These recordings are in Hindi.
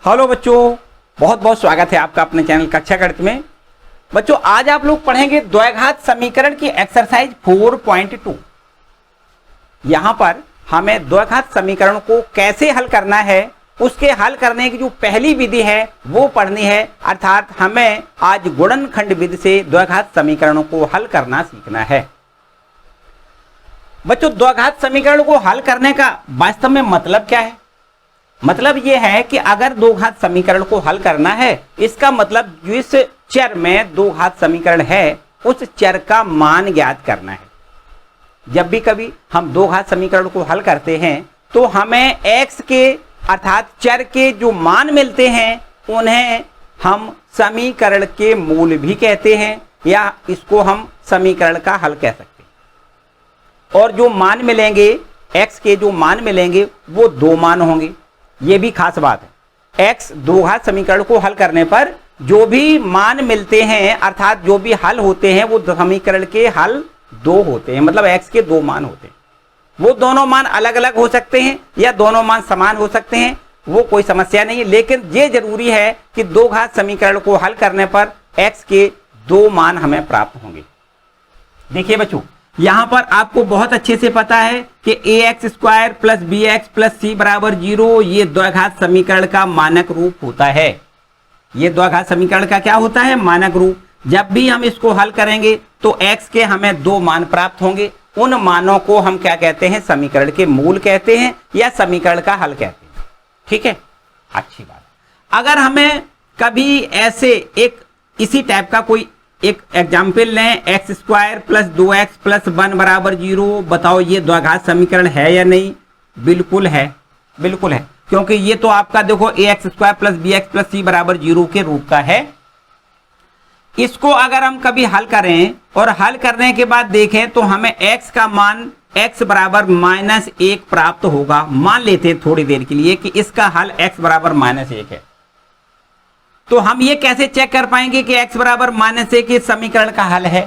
हेलो बच्चों, बहुत बहुत स्वागत है आपका अपने चैनल कक्षा गणित में। बच्चों आज आप लोग पढ़ेंगे द्वैघात समीकरण की एक्सरसाइज 4.2। यहां पर हमें द्वैघात समीकरण को कैसे हल करना है, उसके हल करने की जो पहली विधि है वो पढ़नी है। अर्थात हमें आज गुणनखंड विधि से द्वैघात समीकरणों को हल करना सीखना है। बच्चों द्वैघात समीकरण को हल करने का वास्तव में मतलब क्या है? मतलब यह है कि अगर दो घात समीकरण को हल करना है, इसका मतलब जिस चर में दो घात समीकरण है उस चर का मान ज्ञात करना है। जब भी कभी हम दो घात समीकरण को हल करते हैं तो हमें x के अर्थात चर के जो मान मिलते हैं उन्हें हम समीकरण के मूल भी कहते हैं, या इसको हम समीकरण का हल कह सकते हैं। और जो मान मिलेंगे, x के जो मान मिलेंगे वो दो मान होंगे। ये भी खास बात है, x दो घात समीकरण को हल करने पर जो भी मान मिलते हैं अर्थात जो भी हल होते हैं वो समीकरण के हल दो होते हैं। मतलब x के दो मान होते हैं। वो दोनों मान अलग अलग हो सकते हैं या दोनों मान समान हो सकते हैं, वो कोई समस्या नहीं है, लेकिन ये जरूरी है कि दो घात समीकरण को हल करने पर x के दो मान हमें प्राप्त होंगे। देखिए बच्चों, यहां पर आपको बहुत अच्छे से पता है कि ax square plus B x plus सी बराबर 0 ये द्वैघात समीकरण का मानक रूप होता है। ये द्वैघात समीकरण का क्या होता है? मानक रूप। जब भी हम इसको हल करेंगे तो x के हमें दो मान प्राप्त होंगे। उन मानों को हम क्या कहते हैं? समीकरण के मूल कहते हैं या समीकरण का हल कहते हैं। ठीक है, अच्छी बात। अगर हमें कभी ऐसे एक इसी टाइप का कोई एक एग्जाम्पल लें, x square plus 2x plus 1 बराबर 0, बताओ ये द्वैघात समीकरण है या नहीं? बिल्कुल है, बिल्कुल है, क्योंकि ये तो आपका देखो ax square plus B x plus सी बराबर 0 के रूप का है। इसको अगर हम कभी हल करें और हल करने के बाद देखें तो हमें x का मान x बराबर -1 प्राप्त होगा। मान लेते हैं थोड़ी देर के लिए कि इसका हल x बराबर -1 है। तो हम ये कैसे चेक कर पाएंगे कि x बराबर -1 इस समीकरण का हल है?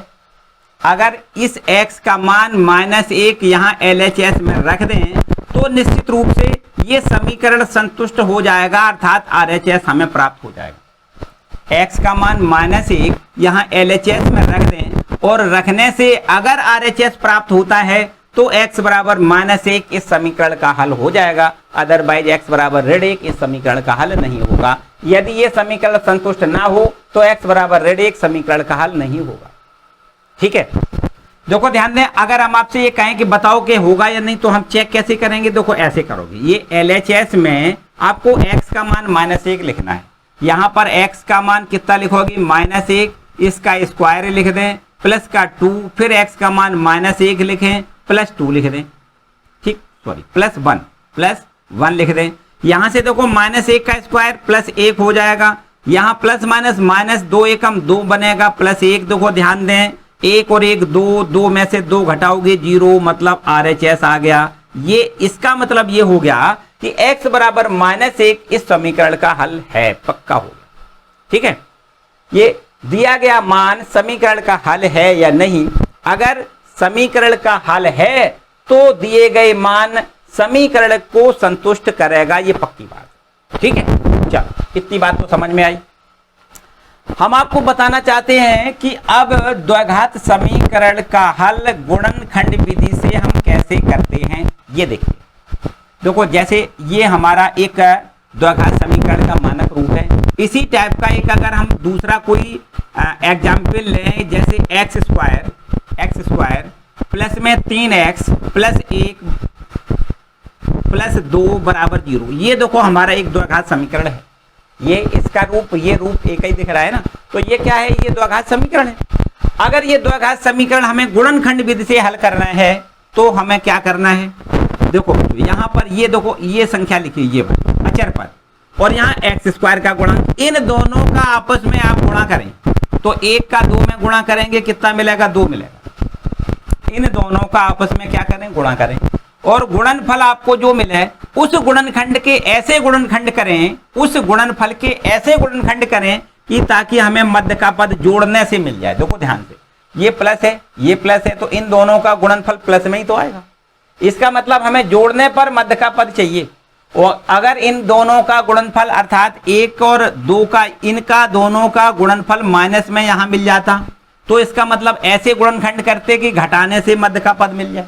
अगर इस x का मान -1 यहां LHS में रख दें तो निश्चित रूप से ये समीकरण संतुष्ट हो जाएगा, अर्थात RHS हमें प्राप्त हो जाएगा। x का मान -1 यहां LHS में रख दें और रखने से अगर RHS प्राप्त होता है तो x बराबर -1 इस समीकरण का हल हो जाएगा। अदरवाइज x बराबर ऋण 1 इस समीकरण का हल नहीं होगा। यदि ये समीकरण संतुष्ट ना हो तो x बराबर ऋण 1 समीकरण का हल नहीं होगा। ठीक है, देखो ध्यान दें, अगर हम आपसे ये कहें कि बताओ कि होगा या नहीं तो हम चेक कैसे करेंगे? देखो ऐसे करोगे, ये LHS में आपको x का मान -1 लिखना है। यहां पर x का मान कितना लिखोगे? -1, इसका स्क्वायर लिख दें प्लस का 2, फिर x का मान -1 लिखें प्लस 2 लिख दें। ठीक, सॉरी प्लस 1 लिख दें। यहां से देखो -1 का स्क्वायर प्लस 1 हो जाएगा। यहां प्लस माइनस 2 एकम 2 बनेगा प्लस 1। देखो ध्यान दें, 1 और 1 2 में से 2 घटाओगे 0, मतलब RHS आ गया। ये इसका मतलब ये हो गया कि x बराबर -1 इस समीकरण का हल है, पक्का हो गया। ठीक है, ये दिया गया मान समीकरण का हल है या नहीं? अगर समीकरण का हल है तो दिए गए मान समीकरण को संतुष्ट करेगा, ये पक्की बात है। ठीक है, चलो इतनी बात तो समझ में आई। हम आपको बताना चाहते हैं कि अब द्वैघात समीकरण का हल गुणनखंड विधि से हम कैसे करते हैं, ये देखिए। देखो जैसे ये हमारा एक द्वैघात समीकरण का मानक रूप है, इसी टाइप का एक अगर हम दूसरा कोई एग्जाम्पल लें, जैसे एक्स स्क्वायर प्लस में 3x प्लस 1 प्लस 2 बराबर 0, ये देखो हमारा एक द्वैघात समीकरण है। ये इसका रूप, ये रूप एक ही दिख रहा है ना, तो ये क्या है? ये द्वैघात समीकरण है। अगर ये द्वैघात समीकरण हमें गुणनखंड विधि से हल करना है तो हमें क्या करना है? देखो यहाँ पर ये देखो, ये संख्या लिखी, ये अचर पद, और यहाँ एक्स स्क्वायर का गुणा, इन दोनों का आपस में आप गुणा करें तो 1 का 2 में गुणा करेंगे, कितना मिलेगा? 2 मिलेगा। इन दोनों का आपस में क्या करें? गुणा करें, और गुणनफल आपको जो मिले उस गुणनखंड के ऐसे गुणनखंड करें, उस गुणनफल के ऐसे गुणनखंड करें कि ताकि हमें मध्य का पद जोड़ने से मिल जाए। देखो ध्यान से, ये प्लस है, ये प्लस है, तो इन दोनों का गुणनफल प्लस में ही तो आएगा। इसका मतलब हमें जोड़ने पर मध्य का पद चाहिए, और अगर इन दोनों का गुणनफल अर्थात 1 और 2 का, इनका दोनों का गुणनफल माइनस में यहां मिल जाता, तो इसका मतलब ऐसे गुणनखंड करते कि घटाने से मध्य का पद मिल जाए।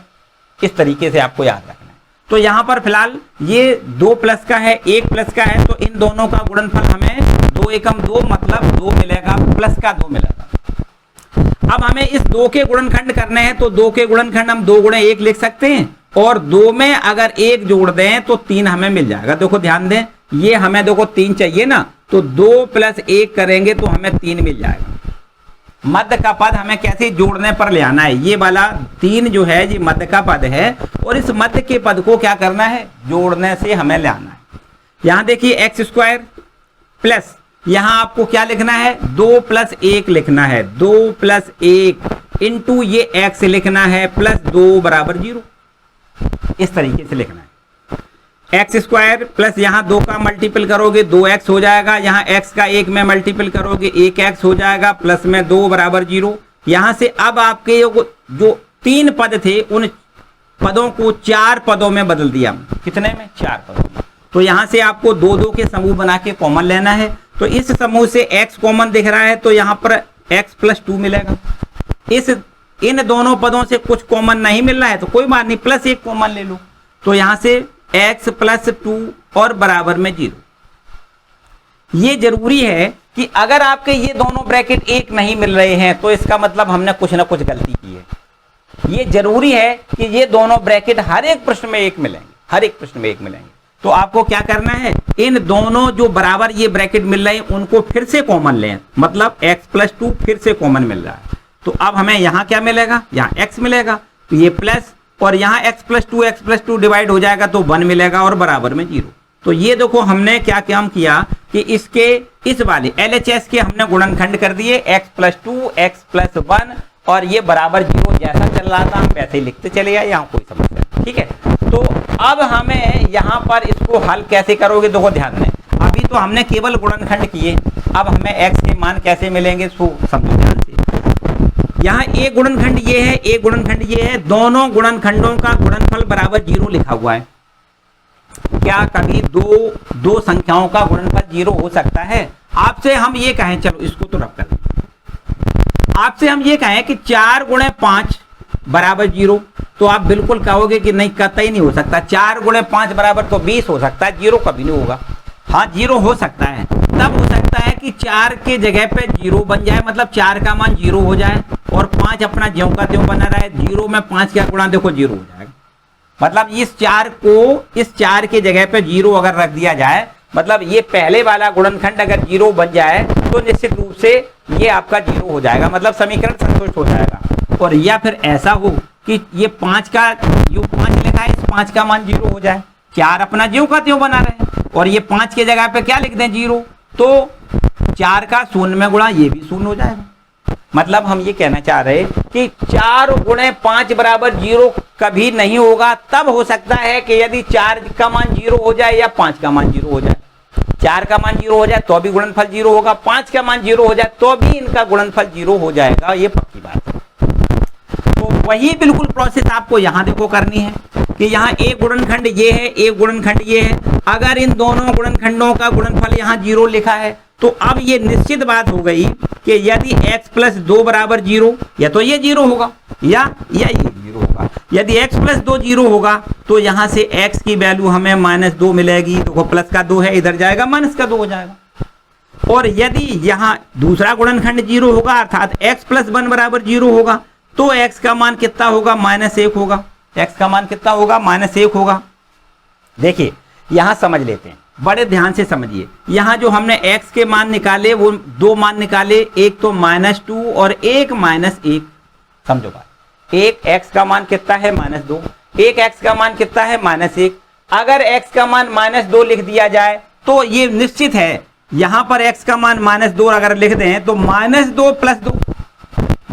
इस तरीके से आपको याद रखना है। तो यहां पर फिलहाल ये 2 प्लस का है, 1 प्लस का है, तो इन दोनों का गुणनफल हमें 2 एकम 2 मतलब 2 मिलेगा, प्लस का 2 मिलेगा। अब हमें इस 2 के गुणनखंड करने हैं, तो 2 के गुणनखंड हम 2 गुणे 1 लिख सकते हैं, और 2 में अगर 1 जोड़ दें तो 3 हमें मिल जाएगा। देखो ध्यान दें, ये हमें देखो 3 चाहिए ना, तो 2 प्लस 1 करेंगे तो हमें 3 मिल जाएगा। मध्य का पद हमें कैसे जोड़ने पर ले आना है, ये वाला 3 जो है ये मध्य का पद है, और इस मध्य के पद को क्या करना है, जोड़ने से हमें ले आना है। यहां देखिए एक्स स्क्वायर प्लस, यहां आपको क्या लिखना है, 2 प्लस 1 लिखना है, 2 प्लस 1 इंटू ये एक्स लिखना है प्लस 2 बराबर 0। इस तरीके से लिखना है। एक्स स्क्वायर प्लस यहाँ 2 का मल्टीपल करोगे 2x हो जाएगा, यहाँ x का 1 में मल्टीपल करोगे 1x हो जाएगा, प्लस में 2 बराबर 0। यहां से अब आपके जो 3 पद थे उन पदों को 4 पदों में बदल दिया। कितने में, 4 पदों में। तो यहां से आपको 2-2 के समूह बना के कॉमन लेना है। तो इस समूह से x कॉमन दिख रहा है, तो यहाँ पर x प्लस 2 मिलेगा। इन दोनों पदों से कुछ कॉमन नहीं मिल रहा है तो कोई बात नहीं, प्लस 1 कॉमन ले लो। तो यहां से x प्लस 2 और बराबर में 0। ये जरूरी है कि अगर आपके ये दोनों ब्रैकेट एक नहीं मिल रहे हैं तो इसका मतलब हमने कुछ ना कुछ गलती की है। ये जरूरी है कि ये दोनों ब्रैकेट हर एक प्रश्न में एक मिलेंगे, हर एक प्रश्न में एक मिलेंगे। तो आपको क्या करना है, इन दोनों जो बराबर ये ब्रैकेट मिल रहे हैं उनको फिर से कॉमन लें, मतलब x प्लस 2 फिर से कॉमन मिल रहा है। तो अब हमें यहां क्या मिलेगा, यहां x मिलेगा, तो ये प्लस, और यहाँ x प्लस 2 डिवाइड हो जाएगा तो 1 मिलेगा और बराबर में 0। तो ये देखो हमने क्या काम किया कि इसके इस वाले LHS के हमने गुणनखंड कर दिए, x प्लस 2 x प्लस 1 और ये बराबर 0 जैसा चल रहा था हम वैसे ही लिखते चले गए, यहाँ कोई समस्या नहीं। ठीक है, तो अब हमें यहाँ पर इसको हल कैसे करोगे, देखो ध्यान दें, अभी तो हमने केवल गुणनखंड किए, अब हमें x के मान कैसे मिलेंगे सो समझो ध्यान से। यहाँ एक गुणनखंड ये है, एक गुणनखंड ये है, दोनों गुणनखंडों का गुणनफल बराबर 0 लिखा हुआ है। क्या कभी दो संख्याओं का गुणनफल 0 हो सकता है? आपसे हम ये कहें, चलो इसको तो रब कर, आपसे हम ये कहें कि 4 गुणे 5 बराबर 0, तो आप बिल्कुल कहोगे कि नहीं, कतई नहीं हो सकता। 4 गुणे 5 बराबर तो 20 हो सकता है, 0 कभी नहीं होगा। हाँ 0 हो सकता है, तब हो सकता है कि 4 के जगह पे 0 बन जाए, मतलब 4 का मान 0 हो जाए और 5 अपना ज्यों का त्यों बना रहे। 0 में 5 क्या गुणा, देखो 0 हो जाएगा। मतलब इस 4 को, इस 4 के जगह पे 0 अगर रख दिया जाए, मतलब ये पहले वाला गुणनखंड अगर 0 बन जाए तो निश्चित रूप से ये आपका 0 हो जाएगा, मतलब समीकरण संतुष्ट हो जाएगा। और या फिर ऐसा हो कि ये 5 का, जो 5 लिखा है इस 5 का मान 0 हो जाए, 4 अपना ज्यों का त्यों बना रहे और ये 5 के जगह पे क्या लिख दें 0, तो 4 का 0 में गुणा ये भी 0 हो जाएगा। मतलब हम ये कहना चाह रहे कि 4 गुणे 5 बराबर 0 कभी नहीं होगा, तब हो सकता है कि यदि 4 का मान 0 हो जाए या 5 का मान 0 हो जाए। 4 का मान 0 हो जाए तो भी गुणनफल 0 होगा, 5 का मान 0 हो जाए तो भी इनका गुणनफल 0 हो जाएगा, ये पक्की बात है। तो वही बिल्कुल प्रोसेस आपको यहाँ देखो करनी है कि यहाँ एक गुणनखंड ये है, एक गुणनखंड ये है। अगर इन दोनों गुणनखंडों का गुणनफल यहाँ 0 लिखा है तो अब ये निश्चित बात हो गई कि यदि x प्लस 2 बराबर 0, या तो ये 0 होगा या ये 0 होगा। यदि x प्लस 2 0 होगा तो यहाँ से x की वैल्यू हमें -2 मिलेगी, तो प्लस का 2 है इधर जाएगा, माइनस का 2 हो जाएगा। और यदि यहाँ दूसरा गुणनखंड 0 होगा अर्थात x प्लस 1 बराबर 0 होगा तो x का मान कितना होगा, -1 होगा। x का मान कितना होगा, -1 होगा। देखिए यहां समझ लेते हैं, बड़े ध्यान से समझिए। यहां जो हमने x के मान निकाले वो 2 मान निकाले, एक तो -2 और एक -1। समझो बात, एक x का मान कितना है, -2, एक x का मान कितना है, -1। अगर x का मान -2 लिख दिया जाए तो ये निश्चित है, यहां पर x का मान -2 अगर लिख दें तो -2 प्लस 2,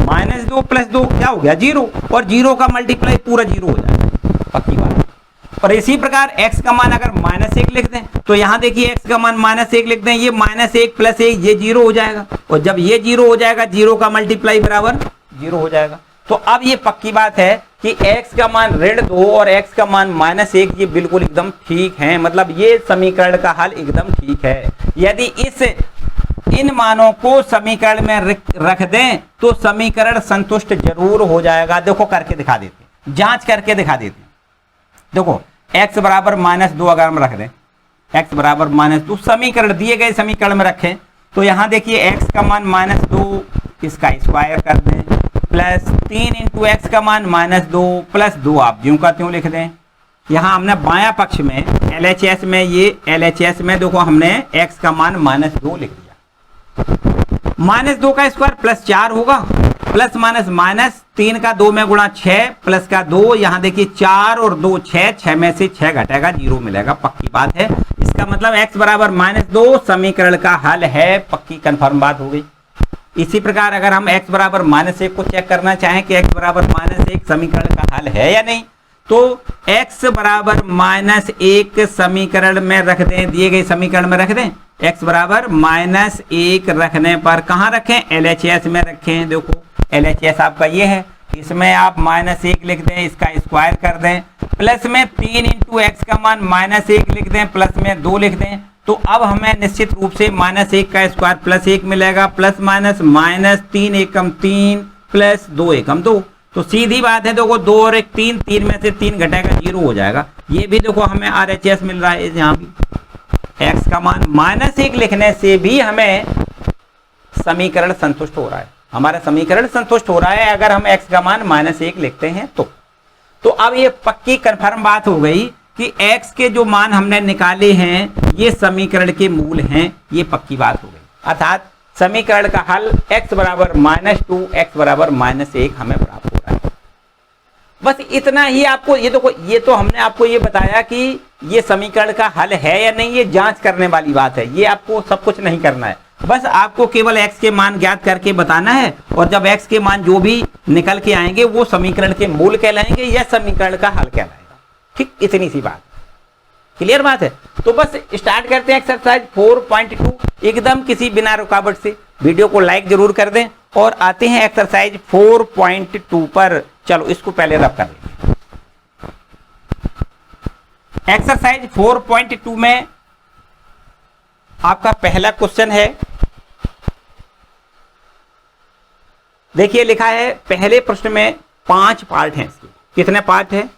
-2 प्लस 2 क्या हो गया, 0, और 0 का मल्टीप्लाई पूरा 0 हो जाएगा, पक्की बात। और इसी प्रकार x का मान अगर -1 लिख दें तो यहां देखिए x का मान -1 लिख दें, ये -1 प्लस 1 ये 0 हो जाएगा, और जब ये 0 हो जाएगा 0 का मल्टीप्लाई बराबर 0 हो जाएगा। तो अब ये पक्की बात है कि x का मान -2 और x का मान -1 ये बिल्कुल एकदम ठीक है, मतलब ये समीकरण का हल एकदम ठीक है। यदि इन मानों को समीकरण में रख दें तो समीकरण संतुष्ट जरूर हो जाएगा। देखो करके दिखा देते हैं, जांच करके दिखा देते हैं। देखो x बराबर -2 अगर हम रख दें, x बराबर -2 समीकरण दिए गए समीकरण में रखें तो यहां देखिए x का मान -2 इसका स्क्वायर कर दें प्लस 3 इंटू एक्स का मान -2 प्लस 2 आप ज्यों का त्यों लिख दें। यहां हमने बायां पक्ष में LHS में देखो हमने x का मान -2 लिख दिया। -2 का स्क्वायर प्लस 4 होगा, प्लस माइनस 3 का 2 में गुणा 6 प्लस का 2, यहां देखिए 4 और 2 6 में से 6 घटेगा 0 मिलेगा, पक्की बात है। इसका मतलब x बराबर -2 समीकरण का हल है, पक्की कंफर्म बात हो गई। इसी प्रकार अगर हम x बराबर -1 को चेक करना चाहें कि x बराबर -1 समीकरण का हल है या नहीं, तो x बराबर -1 समीकरण में रख दें, दिए गए समीकरण में रख दें। x बराबर -1 रखने पर कहाँ रखें? LHS में रखें। देखो LHS आपका ये है, इसमें आप -1 लिख दें, इसका स्क्वायर कर दें, प्लस में 3 इंटू एक्स का मान -1 लिख दें, प्लस में 2 लिख दें। तो अब हमें निश्चित रूप से -1 का स्क्वायर प्लस 1 मिलेगा, प्लस माइनस 3 एकम 3 प्लस 2 एकम 2। तो सीधी बात है, देखो 2 और 1 3, 3 में से 3 घटेगा 0 हो जाएगा। ये भी देखो हमें RHS मिल रहा है, यहाँ भी x का मान -1 लिखने से भी हमें समीकरण संतुष्ट हो रहा है, हमारा समीकरण संतुष्ट हो रहा है अगर हम x का मान -1 लिखते हैं तो अब ये पक्की कंफर्म बात हो गई कि x के जो मान हमने निकाले हैं ये समीकरण के मूल हैं, ये पक्की बात हो गई। अर्थात समीकरण का हल x बराबर -2 x बराबर -1 हमें प्राप्त हो रहा है। बस इतना ही आपको, ये देखो ये तो हमने आपको ये बताया कि ये समीकरण का हल है या नहीं, ये जांच करने वाली बात है, ये आपको सब कुछ नहीं करना है। बस आपको केवल x के मान ज्ञात करके बताना है, और जब x के मान जो भी निकल के आएंगे वो समीकरण के मूल कहलाएंगे या समीकरण का हल कहलाएगा। ठीक, इतनी सी बात, क्लियर बात है। तो बस स्टार्ट करते हैं एक्सरसाइज 4.2 एकदम किसी बिना रुकावट से। वीडियो को लाइक जरूर कर दें और आते हैं एक्सरसाइज 4.2 पर। चलो इसको पहले रब कर लेंगे। एक्सरसाइज 4.2 में आपका पहला क्वेश्चन है, देखिए लिखा है पहले प्रश्न में 5 पार्ट हैं। इसके कितने पार्ट हैं?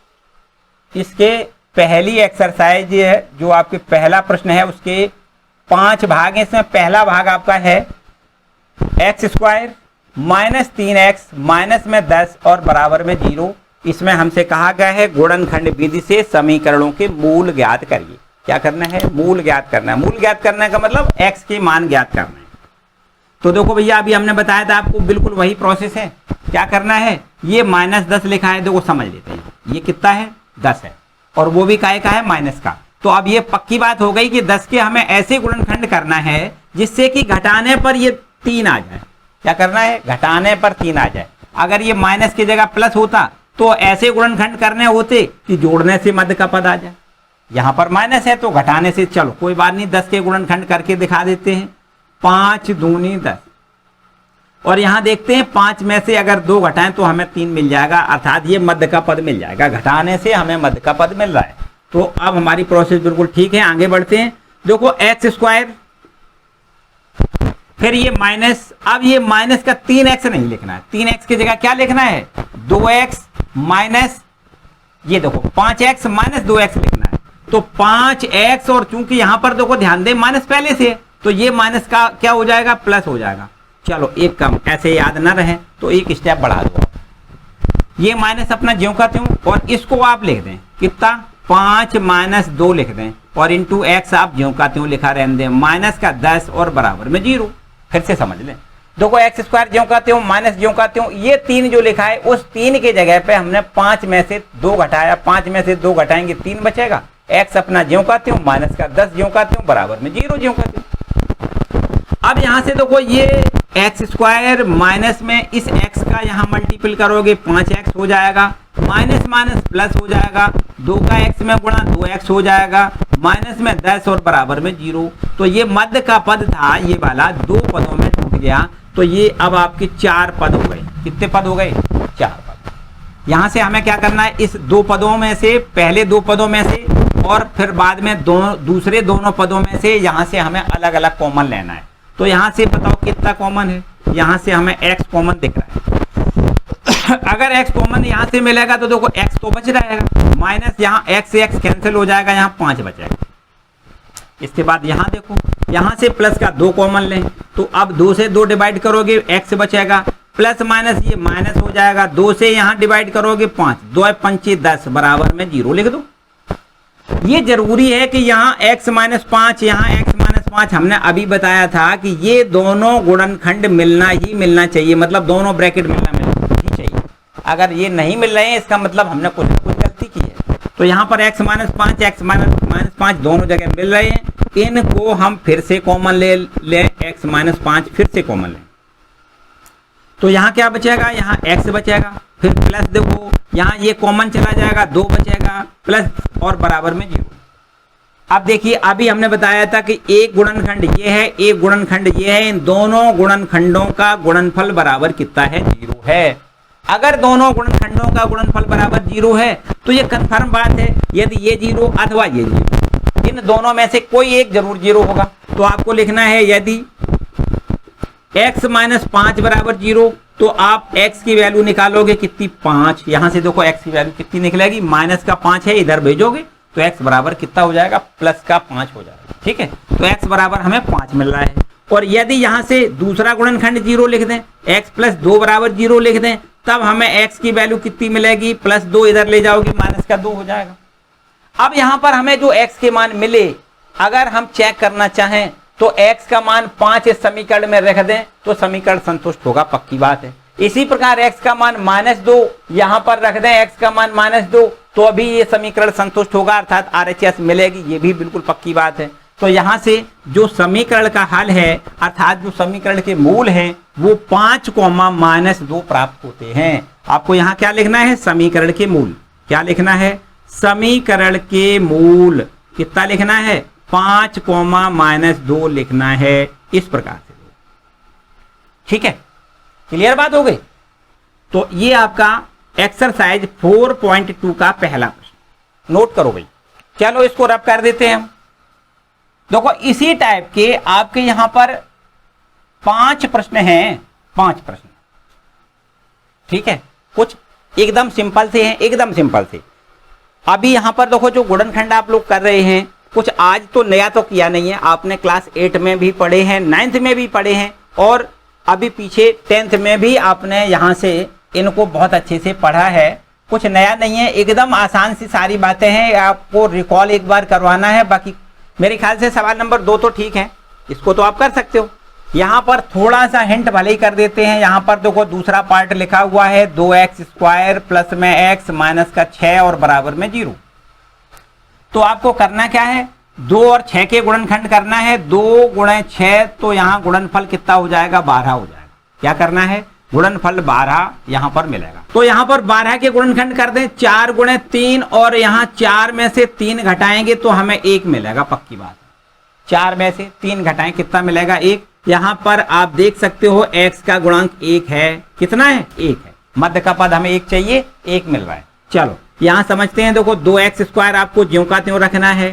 इसके पहली एक्सरसाइज है जो आपके पहला प्रश्न है उसके 5 भाग हैं। इसमें पहला भाग आपका है x² -3x माइनस में 10 और बराबर में 0। इसमें हमसे कहा गया है गुणनखंड विधि से समीकरणों के मूल ज्ञात करिए। क्या करना है? मूल ज्ञात करना है। मूल ज्ञात करने का मतलब x के मान ज्ञात करना है। तो देखो भैया अभी हमने बताया था आपको, बिल्कुल वही प्रोसेस है। क्या करना है? ये -10 लिखा है, देखो समझ लेते हैं। ये कितना है? 10 है, और वो भी काय का है? माइनस का। तो अब ये पक्की बात हो गई कि 10 के हमें ऐसे गुणनखंड करना है जिससे कि घटाने पर ये 3 आ जाए। क्या करना है? घटाने पर 3 आ जाए। अगर ये माइनस की जगह प्लस होता तो ऐसे गुणनखंड करने होते कि जोड़ने से मध्य का पद आ जाए। यहां पर माइनस है तो घटाने से, चलो कोई बात नहीं, 10 के गुणनखंड करके दिखा देते हैं। 5 दूनी 10, और यहां देखते हैं 5 में से अगर 2 घटाएं तो हमें 3 मिल जाएगा, अर्थात ये मध्य का पद मिल जाएगा। घटाने से हमें मध्य का पद मिल रहा है। तो अब हमारी प्रोसेस बिल्कुल ठीक है, आगे बढ़ते हैं। देखो x², फिर ये माइनस। अब ये माइनस का 3x नहीं लिखना है, 3x की जगह क्या लिखना है? 2x माइनस, ये देखो 5x माइनस 2x लिखना है। तो 5x, और चूंकि यहां पर देखो ध्यान दें माइनस पहले से, तो ये माइनस का क्या हो जाएगा? प्लस हो जाएगा। चलो एक कम, ऐसे याद ना रहे तो एक स्टेप बढ़ा दो। ये माइनस अपना ज्यों का त्यों, और इसको आप लिख दें कितना? 5 माइनस 2 लिख दें, और इंटू x आप ज्यों का त्यों लिखा रहने दें। माइनस का 10 और बराबर में 0। फिर से समझ लें, देखो x² ज्यों का त्यों माइनस ज्यों का त्यों, ये 3 जो लिखा है उस 3 के जगह पे हमने 5 में से 2 घटाया। 5 में से 2 घटाएंगे 3 बचेगा। x अपना ज्यों का त्यों, माइनस का 10 ज्यों का त्यों, बराबर में 0 ज्यों का त्यों। अब यहां से देखो ये x² माइनस में इस x का यहां मल्टीपल करोगे 5x हो जाएगा, माइनस माइनस प्लस हो जाएगा, 2 का x में गुणा 2x हो जाएगा, माइनस में 10 और बराबर में 0। तो ये मध्य का पद था, ये वाला 2 पदों में टूट गया। तो ये अब आपके 4 पद हो गए। कितने पद हो गए? 4 पद। यहां से हमें क्या करना है, इस 2 पदों में से, पहले 2 पदों में से और फिर बाद में दूसरे दोनों पदों में से यहां से हमें अलग अलग कॉमन लेना है। तो यहां से बताओ कितना कॉमन है, यहां से हमें x कॉमन दिख रहा है। अगर x कॉमन यहां से मिलेगा तो देखो x तो बच रहेगा, माइनस यहाँ x से x कैंसिल हो जाएगा, यहाँ 5 बचेगा। इसके बाद यहां देखो, यहां से प्लस का 2 कॉमन लें तो अब 2 से 2 डिवाइड करोगे x बचेगा, प्लस माइनस ये माइनस हो जाएगा, 2 से यहां डिवाइड करोगे 5, 2 5 10 बराबर में 0 लिख दो। ये जरूरी है कि यहाँ x माइनस 5, यहाँ x माइनस 5 हमने अभी बताया था कि ये दोनों गुणनखंड मिलना ही मिलना चाहिए, मतलब दोनों ब्रैकेट मिलना ही चाहिए। अगर ये नहीं मिल रहे हैं इसका मतलब हमने कुछ ना कुछ गलती की है। तो यहाँ पर x माइनस 5 x माइनस 5 दोनों जगह मिल रहे हैं, इनको हम फिर से कॉमन ले x माइनस 5 फिर से कॉमन लें तो यहाँ क्या बचेगा, यहाँ x बचेगा, फिर प्लस देखो यहाँ ये कॉमन चला जाएगा, 2 बचेगा, प्लस और बराबर में 0। अब देखिए अभी हमने बताया था कि एक गुणनखंड ये है, एक गुणनखंड ये है, इन दोनों गुणनखंडों का गुणनफल बराबर कितना है, 0 है। अगर दोनों गुणनखंडों का गुणनफल बराबर 0 है तो ये कंफर्म बात है, यदि ये 0 अथवा ये 0, इन दोनों में से कोई एक जरूर 0 होगा। तो आपको लिखना है यदि x माइनस 5 बराबर 0 तो आप x की वैल्यू निकालोगे कितनी, 5। यहां से देखो x की वैल्यू कितनी निकलेगी, माइनस का 5 है, इधर भेजोगे तो x बराबर कितना हो जाएगा, प्लस का 5 हो जाएगा। ठीक है, तो x बराबर हमें 5 मिल रहा है। और यदि यहां से दूसरा गुणनखंड 0 लिख दें, x प्लस 2 बराबर 0 लिख दें, तब हमें x की वैल्यू कितनी मिलेगी, प्लस 2 इधर ले जाओगे, माइनस का 2 हो जाएगा। अब यहां पर हमें जो x के मान मिले, अगर हम चेक करना चाहें तो x का मान 5 इस समीकरण में रख दें तो समीकरण संतुष्ट होगा, पक्की बात है। इसी प्रकार x का मान -2 यहां पर रख दें, x का मान -2 तो अभी ये समीकरण संतुष्ट होगा, अर्थात RHS मिलेगी, ये भी बिल्कुल पक्की बात है। तो यहां से जो समीकरण का हल है, अर्थात जो समीकरण के मूल हैं, वो 5, -2 प्राप्त होते हैं। आपको यहां क्या लिखना है, समीकरण के मूल। क्या लिखना है, समीकरण के मूल कितना लिखना है, 5, -2 लिखना है, इस प्रकार से। ठीक है, क्लियर बात हो गई। तो ये आपका एक्सरसाइज 4.2 का पहला प्रश्न, नोट करो भाई। चलो इसको रब कर देते हैं हम। देखो इसी टाइप के आपके यहां पर 5 प्रश्न हैं, 5 प्रश्न। ठीक है, कुछ एकदम सिंपल से हैं, एकदम सिंपल से। अभी यहां पर देखो जो गुणनखंड आप लोग कर रहे हैं, कुछ आज तो नया तो किया नहीं है, आपने क्लास 8 में भी पढ़े हैं, 9th में भी पढ़े हैं, और अभी पीछे 10th में भी आपने यहाँ से इनको बहुत अच्छे से पढ़ा है। कुछ नया नहीं है, एकदम आसान सी सारी बातें हैं, आपको रिकॉल एक बार करवाना है। बाकी मेरे ख्याल से सवाल नंबर 2 तो ठीक है, इसको तो आप कर सकते हो। यहाँ पर थोड़ा सा हिंट भले ही कर देते हैं। यहाँ पर देखो दूसरा पार्ट लिखा हुआ है 2x² प्लस में x माइनस का 6 और बराबर में 0। तो आपको करना क्या है, 2 और 6 के गुणनखंड करना है, 2 × 6 तो यहाँ गुणनफल कितना हो जाएगा, 12 हो जाएगा। क्या करना है, गुणनफल 12 यहाँ पर मिलेगा। तो यहाँ पर 12 के गुणनखंड कर दें, 4 × 3 और यहाँ 4 में से 3 घटाएंगे तो हमें 1 मिलेगा, पक्की बात है। 4 में से 3 घटाएं कितना मिलेगा, 1। यहाँ पर आप देख सकते हो x का गुणांक 1 है, कितना है, 1 है। मध्य का पद हमें 1 चाहिए, 1 मिल रहा है। चलो यहां समझते हैं, देखो 2x² आपको ज्यों का त्यों रखना है,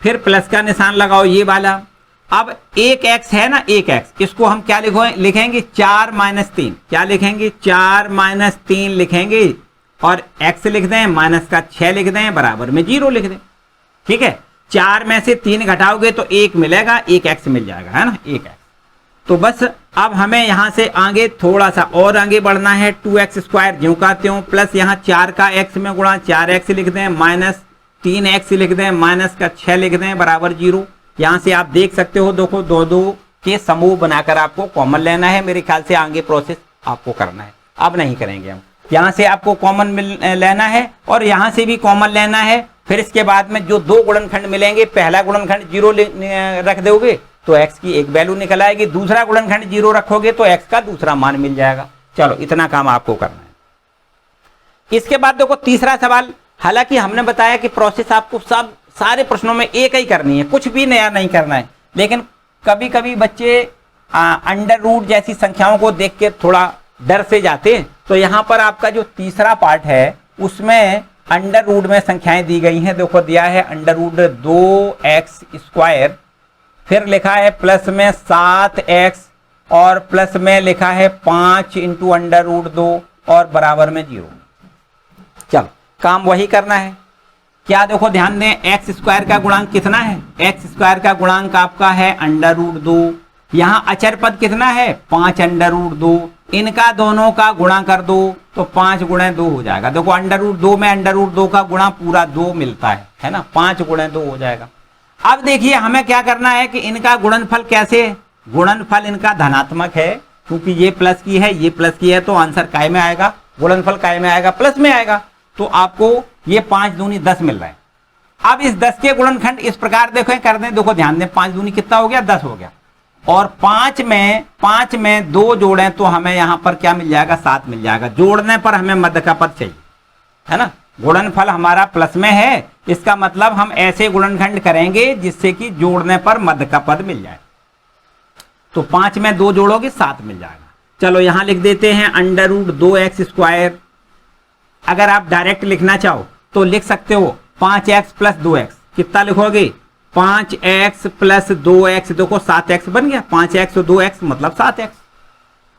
फिर प्लस का निशान लगाओ ये वाला। अब 1x है ना, 1x, इसको हम क्या लिखेंगे, 4 - 3। क्या लिखेंगे, 4 - 3 लिखेंगे, और x लिख दें, माइनस का 6 लिख दें, बराबर में 0 लिख दें। ठीक है, 4 में से 3 घटाओगे तो 1 मिलेगा, 1x मिल जाएगा, है ना, 1x। तो बस अब हमें यहां से आगे थोड़ा सा और आगे बढ़ना है, 2x² ज्यों का त्यों, प्लस यहाँ 4 का x में गुणा, 4x लिख दें, माइनस 3x लिख दें, माइनस का 6 लिख दें, बराबर 0। यहां से आप देख सकते हो, देखो 2 के समूह बनाकर आपको कॉमन लेना है। मेरे ख्याल से आगे प्रोसेस आपको करना है, अब नहीं करेंगे हम। यहां से आपको कॉमन लेना है और यहां से भी कॉमन लेना है। फिर इसके बाद में जो 2 गुणनखंड मिलेंगे, पहला गुणनखंड 0 रख दोगे तो x की एक वैल्यू निकल आएगी, दूसरा गुणनखंड 0 रखोगे तो x का दूसरा मान मिल जाएगा। चलो इतना काम आपको करना है। इसके बाद देखो तीसरा सवाल। हालांकि हमने बताया कि प्रोसेस आपको सारे प्रश्नों में एक ही करनी है, कुछ भी नया नहीं करना है, लेकिन कभी कभी बच्चे अंडर रूट जैसी संख्याओं को देख के थोड़ा डर से जाते हैं, तो यहां पर आपका जो तीसरा पार्ट है उसमें अंडर रूट में संख्याएं दी गई हैं। देखो दिया है अंडर रूट 2x स्क्वायर, फिर लिखा है प्लस में 7x और प्लस में लिखा है 5 इंटू अंडर रूट 2 और बराबर में 0। चलो काम वही करना है। क्या देखो ध्यान दें, एक्स स्क्वायर का गुणांक कितना है? एक्स स्क्वायर का गुणांक आपका है अंडर रूट 2। यहाँ अचर पद कितना है? 5 अंडर रूट 2। इनका दोनों का गुणा कर दो तो 5 गुणे 2 हो जाएगा। देखो अंडर रूट 2 में अंडर रूट 2 का गुणा पूरा 2 मिलता है ना, 5 गुणे 2 हो जाएगा। अब देखिए हमें क्या करना है कि इनका गुणनफल कैसे है? गुणनफल इनका धनात्मक है, क्योंकि ये प्लस की है ये प्लस की है, तो आंसर काय में आएगा? गुणनफल काय में आएगा? प्लस में आएगा। तो आपको ये 5 दूनी 10 मिल रहा है। अब इस 10 के गुणनखंड इस प्रकार देखो कर दें, देखो ध्यान दें, 5 दूनी कितना हो गया? 10 हो गया। और 5 में 2 जोड़ें तो हमें यहां पर क्या मिल जाएगा? 7 मिल जाएगा। जोड़ने पर हमें मध्य का पद चाहिए, है ना। गुणनफल हमारा प्लस में है, इसका मतलब हम ऐसे गुणनखंड करेंगे जिससे कि जोड़ने पर मध्य का पद मिल जाए। तो 5 में 2 जोड़ोगे 7 मिल जाएगा। चलो यहां लिख देते हैं अंडर रूट 2x स्क्वायर। अगर आप डायरेक्ट लिखना चाहो तो लिख सकते हो 5x प्लस 2x। कितना लिखोगे? 5x प्लस 2x, देखो 7x बन गया। 5x और 2x मतलब 7x।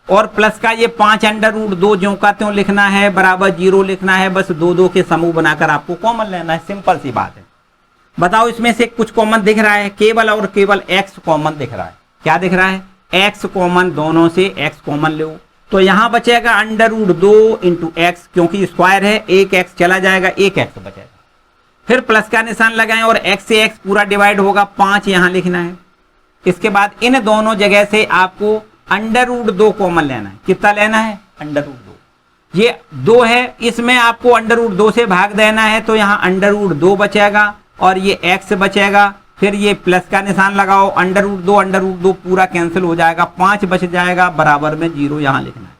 और प्लस का ये 5 अंडर रूट 2 ज्यों का त्यों लिखना है, बराबर 0 लिखना है। बस 2 के समूह बनाकर आपको कॉमन लेना है, सिंपल सी बात है। बताओ इसमें से कुछ कॉमन दिख रहा है? केवल और केवल x कॉमन दिख रहा है। क्या दिख रहा है? x कॉमन, दोनों से x कॉमन लो तो यहां बचेगा अंडर रूट 2 इंटू एक्स, क्योंकि स्क्वायर है, एक x चला जाएगा, एक x बचेगा। फिर प्लस का निशान लगाएं और x से x पूरा डिवाइड होगा, 5 यहां लिखना है। इसके बाद इन दोनों जगह से आपको अंडर रूट 2 कॉमन लेना है। कितना लेना है? Under root 2। ये 2 है, इसमें आपको अंडर रूट 2 से भाग देना है, तो यहां अंडर रूट 2 बचेगा और ये x बचेगा। फिर ये प्लस का निशान लगाओ, अंडर रूट 2 पूरा कैंसिल हो जाएगा, 5 बच जाएगा, बराबर में 0 यहां लिखना है।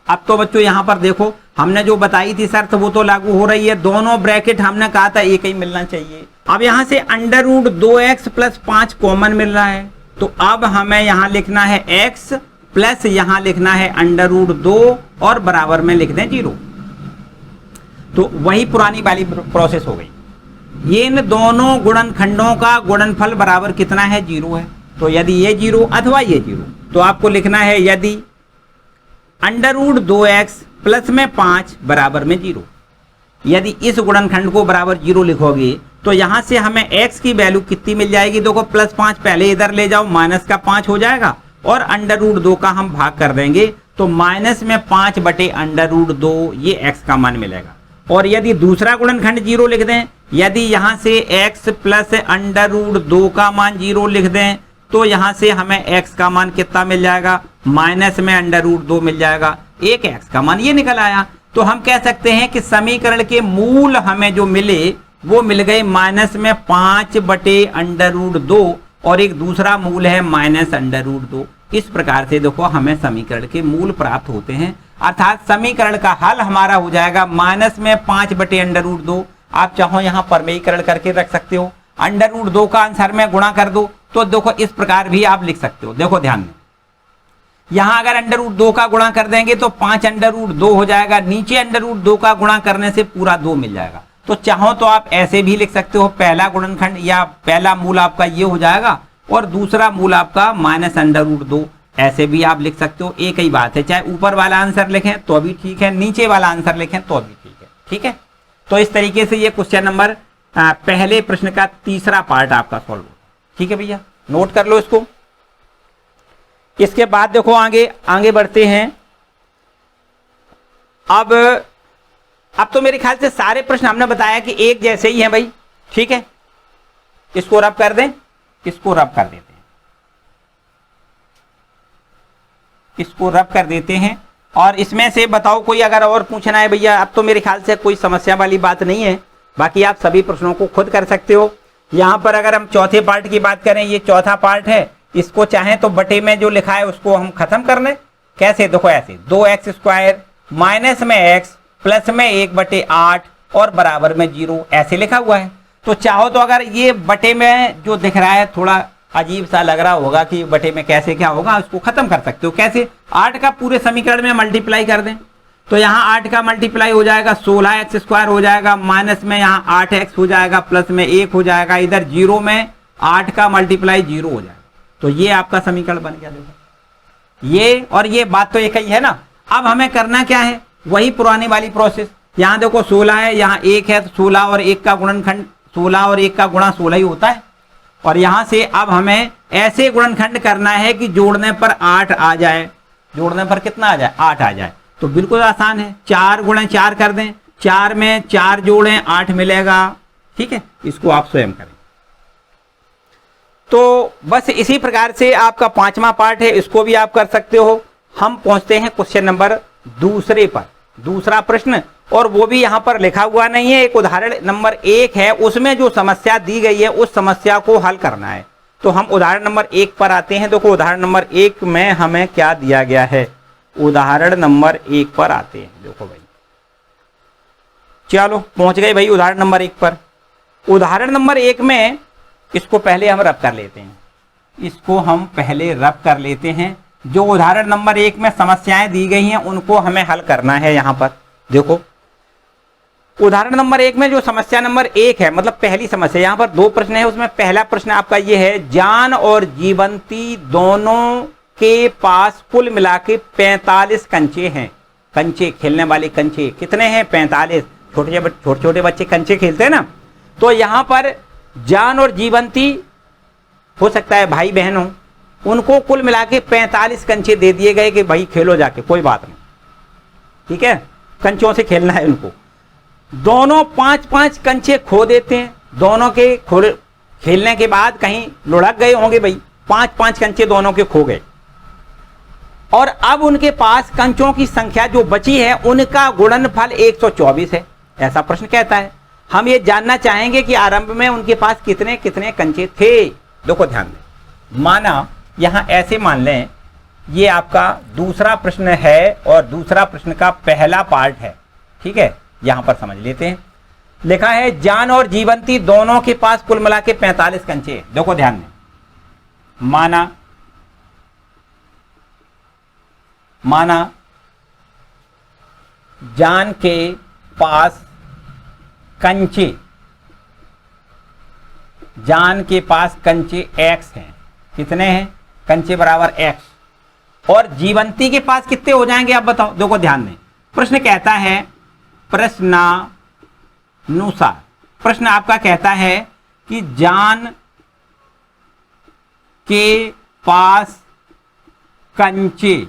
अब तो बच्चों यहां पर देखो हमने जो बताई थी शर्त वो तो लागू हो रही है। दोनों ब्रैकेट हमने कहा था एक ही मिलना चाहिए। अब यहां से under root 2x plus 5 common मिल रहा है, तो अब हमें यहां लिखना है x प्लस यहां लिखना है अंडर रूट 2 और बराबर में लिख दें 0। तो वही पुरानी वाली प्रोसेस हो गई। ये इन दोनों गुणनखंडों का गुणनफल बराबर कितना है? 0 है। तो यदि ये 0 अथवा ये 0, तो आपको लिखना है यदि अंडर रूट 2x प्लस में 5 बराबर में 0। यदि इस गुणनखंड को बराबर 0 लिखोगे तो यहां से हमें x की वैल्यू कितनी मिल जाएगी? देखो प्लस 5 पहले इधर ले जाओ, माइनस का 5 हो जाएगा और अंडर रूट 2 का हम भाग कर देंगे, तो माइनस में 5 बटे अंडर रूट 2 ये x का मान मिलेगा। और यदि दूसरा गुणनखंड 0 लिख दें, यदि यहां से x प्लस अंडर रूट 2 का मान 0 लिख दें, तो यहां से हमें x का मान कितना मिल जाएगा? माइनस में अंडर रूट 2 मिल जाएगा, एक x का मान ये निकल आया। तो हम कह सकते हैं कि समीकरण के मूल हमें जो मिले वो मिल गए माइनस में 5 बटे अंडर रूट 2 और एक दूसरा मूल है माइनस अंडर रूट 2। इस प्रकार से देखो हमें समीकरण के मूल प्राप्त होते हैं, अर्थात समीकरण का हल हमारा हो जाएगा माइनस में 5 बटे अंडर रूट 2। आप चाहो यहां परमेयीकरण करके रख सकते हो, अंडर रूट 2 का आंसर में गुणा कर दो, तो देखो इस प्रकार भी आप लिख सकते हो। देखो ध्यान में, यहां अगर अंडर रूट 2 का गुणा कर देंगे तो 5 अंडर रूट 2 हो जाएगा, नीचे अंडर रूट 2 का गुणा करने से पूरा 2 मिल जाएगा। तो चाहो तो आप ऐसे भी लिख सकते हो, पहला गुणनखंड या पहला मूल आपका ये हो जाएगा और दूसरा मूल आपका माइनस अंडर रूट 2, ऐसे भी आप लिख सकते हो। एक ही बात है, चाहे ऊपर वाला आंसर लिखें तो भी ठीक है, नीचे वाला आंसर लिखें तो भी ठीक है। ठीक है, तो इस तरीके से ये क्वेश्चन नंबर पहले प्रश्न का तीसरा पार्ट आपका सॉल्व हो। ठीक है भैया, नोट कर लो इसको। इसके बाद देखो आगे बढ़ते हैं। अब तो मेरे ख्याल से सारे प्रश्न हमने बताया कि एक जैसे ही हैं भाई। ठीक है, इसको रब कर दें, इसको रब कर देते हैं, इसको रब कर देते हैं। और इसमें से बताओ कोई अगर और पूछना है भैया। अब तो मेरे ख्याल से कोई समस्या वाली बात नहीं है, बाकी आप सभी प्रश्नों को खुद कर सकते हो। यहां पर अगर हम चौथे पार्ट की बात करें, ये चौथा पार्ट है, इसको चाहें तो बटे में जो लिखा है उसको हम खत्म कर लें। कैसे? देखो ऐसे, 2x स्क्वायर माइनस में x प्लस में 1/8 और बराबर में 0 ऐसे लिखा हुआ है। तो चाहो तो अगर ये बटे में जो दिख रहा है थोड़ा अजीब सा लग रहा होगा कि बटे में कैसे क्या होगा, उसको खत्म कर सकते हो कैसे। 8 का पूरे समीकरण में मल्टीप्लाई कर दें तो यहाँ 8 का मल्टीप्लाई हो जाएगा 16x² हो जाएगा, माइनस में यहाँ 8x हो जाएगा, प्लस में 1 हो जाएगा, इधर 0 में 8 का मल्टीप्लाई 0 हो जाएगा। तो ये आपका समीकरण बन गया। देखो ये और ये बात तो एक ही है ना। अब हमें करना क्या है, वही पुरानी वाली प्रोसेस। यहाँ देखो 16 है, यहाँ 1 है, तो 16 और 1 का गुणनखंड 16 और 1 का गुणा 16 ही होता है। और यहां से अब हमें ऐसे गुणनखंड करना है कि जोड़ने पर 8 आ जाए। जोड़ने पर कितना आ जाए, 8 आ जाए। तो बिल्कुल आसान है, 4 गुणे 4 कर दें, 4 में 4 जोड़ें 8 मिलेगा। ठीक है, इसको आप स्वयं करें। तो बस इसी प्रकार से आपका 5वां पार्ट है, इसको भी आप कर सकते हो। हम पहुंचते हैं क्वेश्चन नंबर दूसरे पर, दूसरा प्रश्न, और वो भी यहां पर लिखा हुआ नहीं है। एक उदाहरण नंबर 1 है, उसमें जो समस्या दी गई है उस समस्या को हल करना है। तो हम उदाहरण नंबर 1 पर आते हैं। देखो उदाहरण नंबर 1 में हमें क्या दिया गया है, उदाहरण नंबर 1 पर आते हैं। देखो भाई, चलो पहुंच गए भाई उदाहरण नंबर 1 पर। उदाहरण नंबर 1 में इसको पहले हम रब कर लेते हैं, इसको हम पहले रब कर लेते हैं। जो उदाहरण नंबर 1 में समस्याएं दी गई हैं उनको हमें हल करना है। यहां पर देखो उदाहरण नंबर 1 में जो समस्या नंबर 1 है, मतलब पहली समस्या, यहां पर 2 प्रश्न है, उसमें पहला प्रश्न आपका ये है, जान और जीवंती दोनों के पास कुल मिला के 45 कंचे हैं। कंचे, खेलने वाले कंचे कितने हैं, 45। छोटे छोटे बच्चे कंचे खेलते हैं ना। तो यहां पर जान और जीवंती, हो सकता है भाई बहन हो, उनको कुल मिला के 45 कंचे दे दिए गए कि भाई खेलो जाके, कोई बात नहीं, ठीक है, कंचों से खेलना है उनको। दोनों 5-5 कंचे खो देते हैं। दोनों के खेलने के बाद कहीं लुढ़क गए होंगे भाई, 5-5 कंचे दोनों के खो गए। और अब उनके पास कंचों की संख्या जो बची है उनका गुणनफल 124 है, ऐसा प्रश्न कहता है। हम ये जानना चाहेंगे कि आरंभ में उनके पास कितने कितने कंचे थे। देखो ध्यान दें, माना यहां ऐसे मान लें, ये आपका दूसरा प्रश्न है और दूसरा प्रश्न का पहला पार्ट है। ठीक है, यहां पर समझ लेते हैं। लिखा है जान और जीवंती दोनों के पास कुल मिला के 45 कंचे। देखो ध्यान दें, माना जान के पास कंचे, जान के पास कंचे x हैं। कितने हैं, कंचे बराबर x। और जीवंती के पास कितने हो जाएंगे आप बताओ। देखो ध्यान दें, प्रश्न कहता है, प्रश्नानुसार प्रश्न आपका कहता है कि जान के पास कंचे,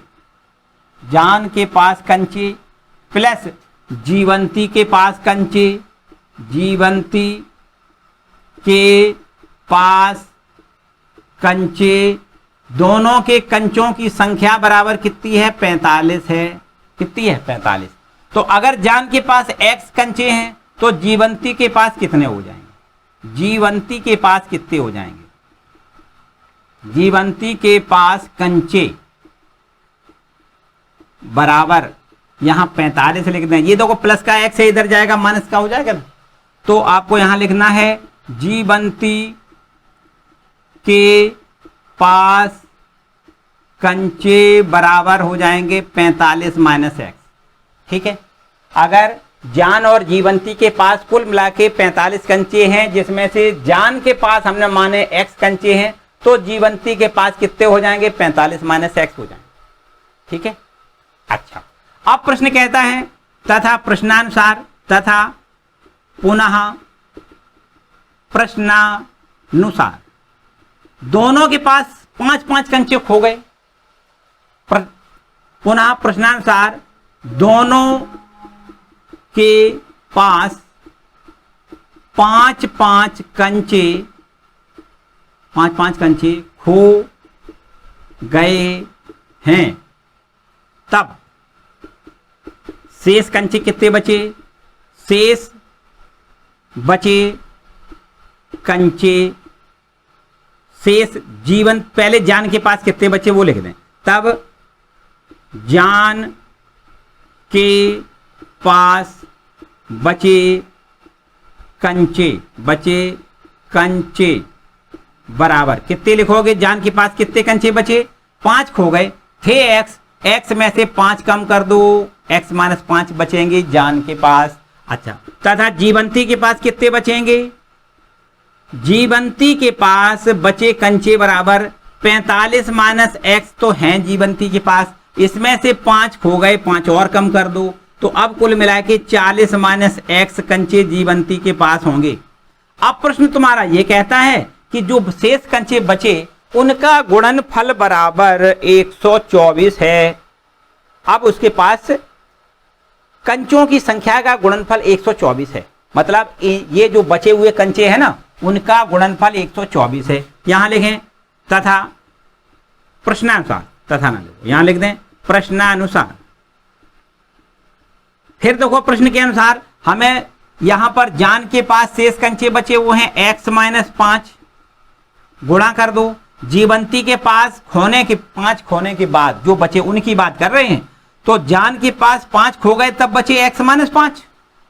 जान के पास कंचे प्लस जीवंती के पास कंचे, जीवंती के पास कंचे, दोनों के कंचों की संख्या बराबर कितनी है, 45 है। कितनी है, 45। तो अगर जान के पास x कंचे हैं तो जीवंती के पास कितने हो जाएंगे, जीवंती के पास कितने हो जाएंगे, जीवंती के पास कंचे बराबर यहां 45 लिख दें। ये देखो प्लस का x है, इधर जाएगा माइनस का हो जाएगा। तो आपको यहां लिखना है जीवंती के पास कंचे बराबर हो जाएंगे 45 माइनस x। ठीक है, अगर जान और जीवंती के पास कुल मिला के 45 कंचे हैं, जिसमें से जान के पास हमने माने x कंचे हैं, तो जीवंती के पास कितने हो जाएंगे, 45 माइनस x हो जाएंगे। ठीक है, अच्छा, अब प्रश्न कहता है तथा प्रश्नानुसार तथा पुनः प्रश्नानुसार दोनों के पास 5-5 कंचे खो गए। पुनः प्रश्नानुसार दोनों के पास 5-5 कंचे, 5-5 कंचे खो गए हैं। तब शेष कंचे कितने बचे, शेष बचे कंचे, शेष जीवन, पहले जान के पास कितने बचे वो लिख दें। तब जान के पास बचे कंचे, बचे कंचे बराबर कितने लिखोगे, जान के पास कितने कंचे बचे, 5 खो गए थे एक्स, एक्स में से 5 कम कर दो, एक्स माइनस 5 बचेंगे जान के पास। अच्छा, तथा जीवंती के पास कितने बचेंगे, जीवंती के पास बचे कंचे बराबर 45 माइनस एक्स तो हैं जीवंती के पास, इसमें से 5 खो गए, 5 और कम कर दो, तो अब कुल मिला के 40 माइनस एक्स कंचे जीवंती के पास होंगे। अब प्रश्न तुम्हारा यह कहता है कि जो शेष कंचे बचे उनका गुणनफल बराबर 124 है। अब उसके पास कंचों की संख्या का गुणनफल 124 है, मतलब ये जो बचे हुए कंचे हैं ना उनका गुणनफल 124 है। यहां लिखें तथा प्रश्नानुसार, तथा ना लिखो, यहां लिख दें प्रश्नानुसार। फिर देखो प्रश्न के अनुसार हमें यहां पर जान के पास शेष कंचे बचे वो हैं x माइनस 5, गुणा कर दो, जीवंती के पास 5 खोने के बाद जो बचे उनकी बात कर रहे हैं, तो जान के पास 5 खो गए तब बचे x माइनस 5,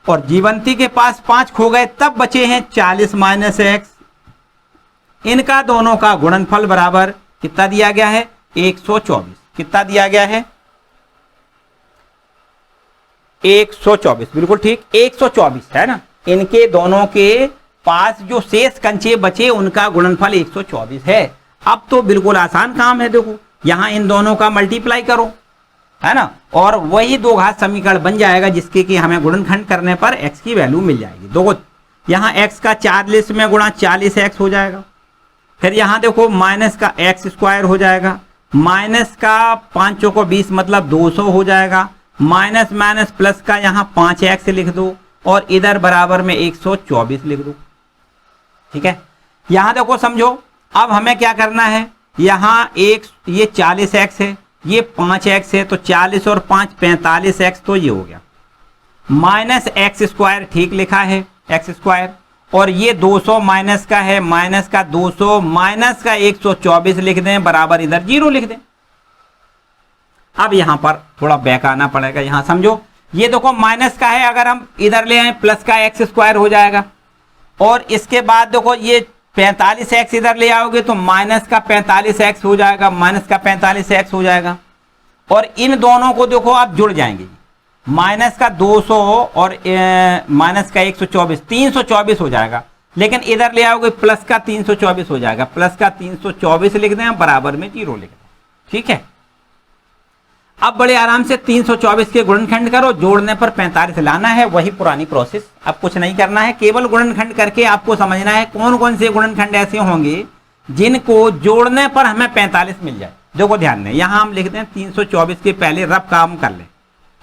और जीवंती के पास 5 खो गए तब बचे हैं 40 माइनस एक्स। इनका दोनों का गुणनफल बराबर कितना दिया गया है, 124। कितना दिया गया है, 124, बिल्कुल ठीक, 124 है ना। इनके दोनों के पास जो शेष कंचे बचे उनका गुणनफल 124 है। अब तो बिल्कुल आसान काम है, देखो यहां इन दोनों का मल्टीप्लाई करो, है ना, और वही दो घात समीकरण बन जाएगा जिसके कि हमें गुणनखंड करने पर x की वैल्यू मिल जाएगी। देखो यहाँ x का 40 में गुणा 40x हो जाएगा, फिर यहाँ देखो माइनस का एक्स स्क्वायर हो जाएगा, माइनस का 5 को 20 मतलब 200 हो जाएगा, माइनस माइनस प्लस का यहाँ 5x लिख दो और इधर बराबर में 124 लिख दो। ठीक है, यहाँ देखो समझो, अब हमें क्या करना है, यहाँ ये 40x है, ये 5x है, तो 40 और 5 45x, तो ये हो गया माइनस एक्स स्क्वायर, ठीक लिखा है एक्स स्क्वायर, और ये 200 माइनस का है, माइनस का 200 माइनस का 124 लिख दें, बराबर इधर 0 लिख दें। अब यहां पर थोड़ा बैक आना पड़ेगा, यहां समझो ये देखो माइनस का है, अगर हम इधर ले आए प्लस का एक्स स्क्वायर हो जाएगा, और इसके बाद देखो ये 45x इधर ले आओगे तो माइनस का 45x हो जाएगा, माइनस का 45x हो जाएगा, और इन दोनों को देखो आप जुड़ जाएंगे, माइनस का 200 और माइनस का 124 324 हो जाएगा, लेकिन इधर ले आओगे प्लस का 324 हो जाएगा, प्लस का 324 लिख दें, बराबर में 0 लिख दें। ठीक है, अब बड़े आराम से 324 के गुणनखंड करो, जोड़ने पर 45 लाना है, वही पुरानी प्रोसेस, अब कुछ नहीं करना है, केवल गुणनखंड करके आपको समझना है कौन कौन से गुणनखंड ऐसे होंगे जिनको जोड़ने पर हमें 45 मिल जाए। देखो ध्यान दें, यहां हम लिखते हैं 324 के पहले रफ काम कर लें,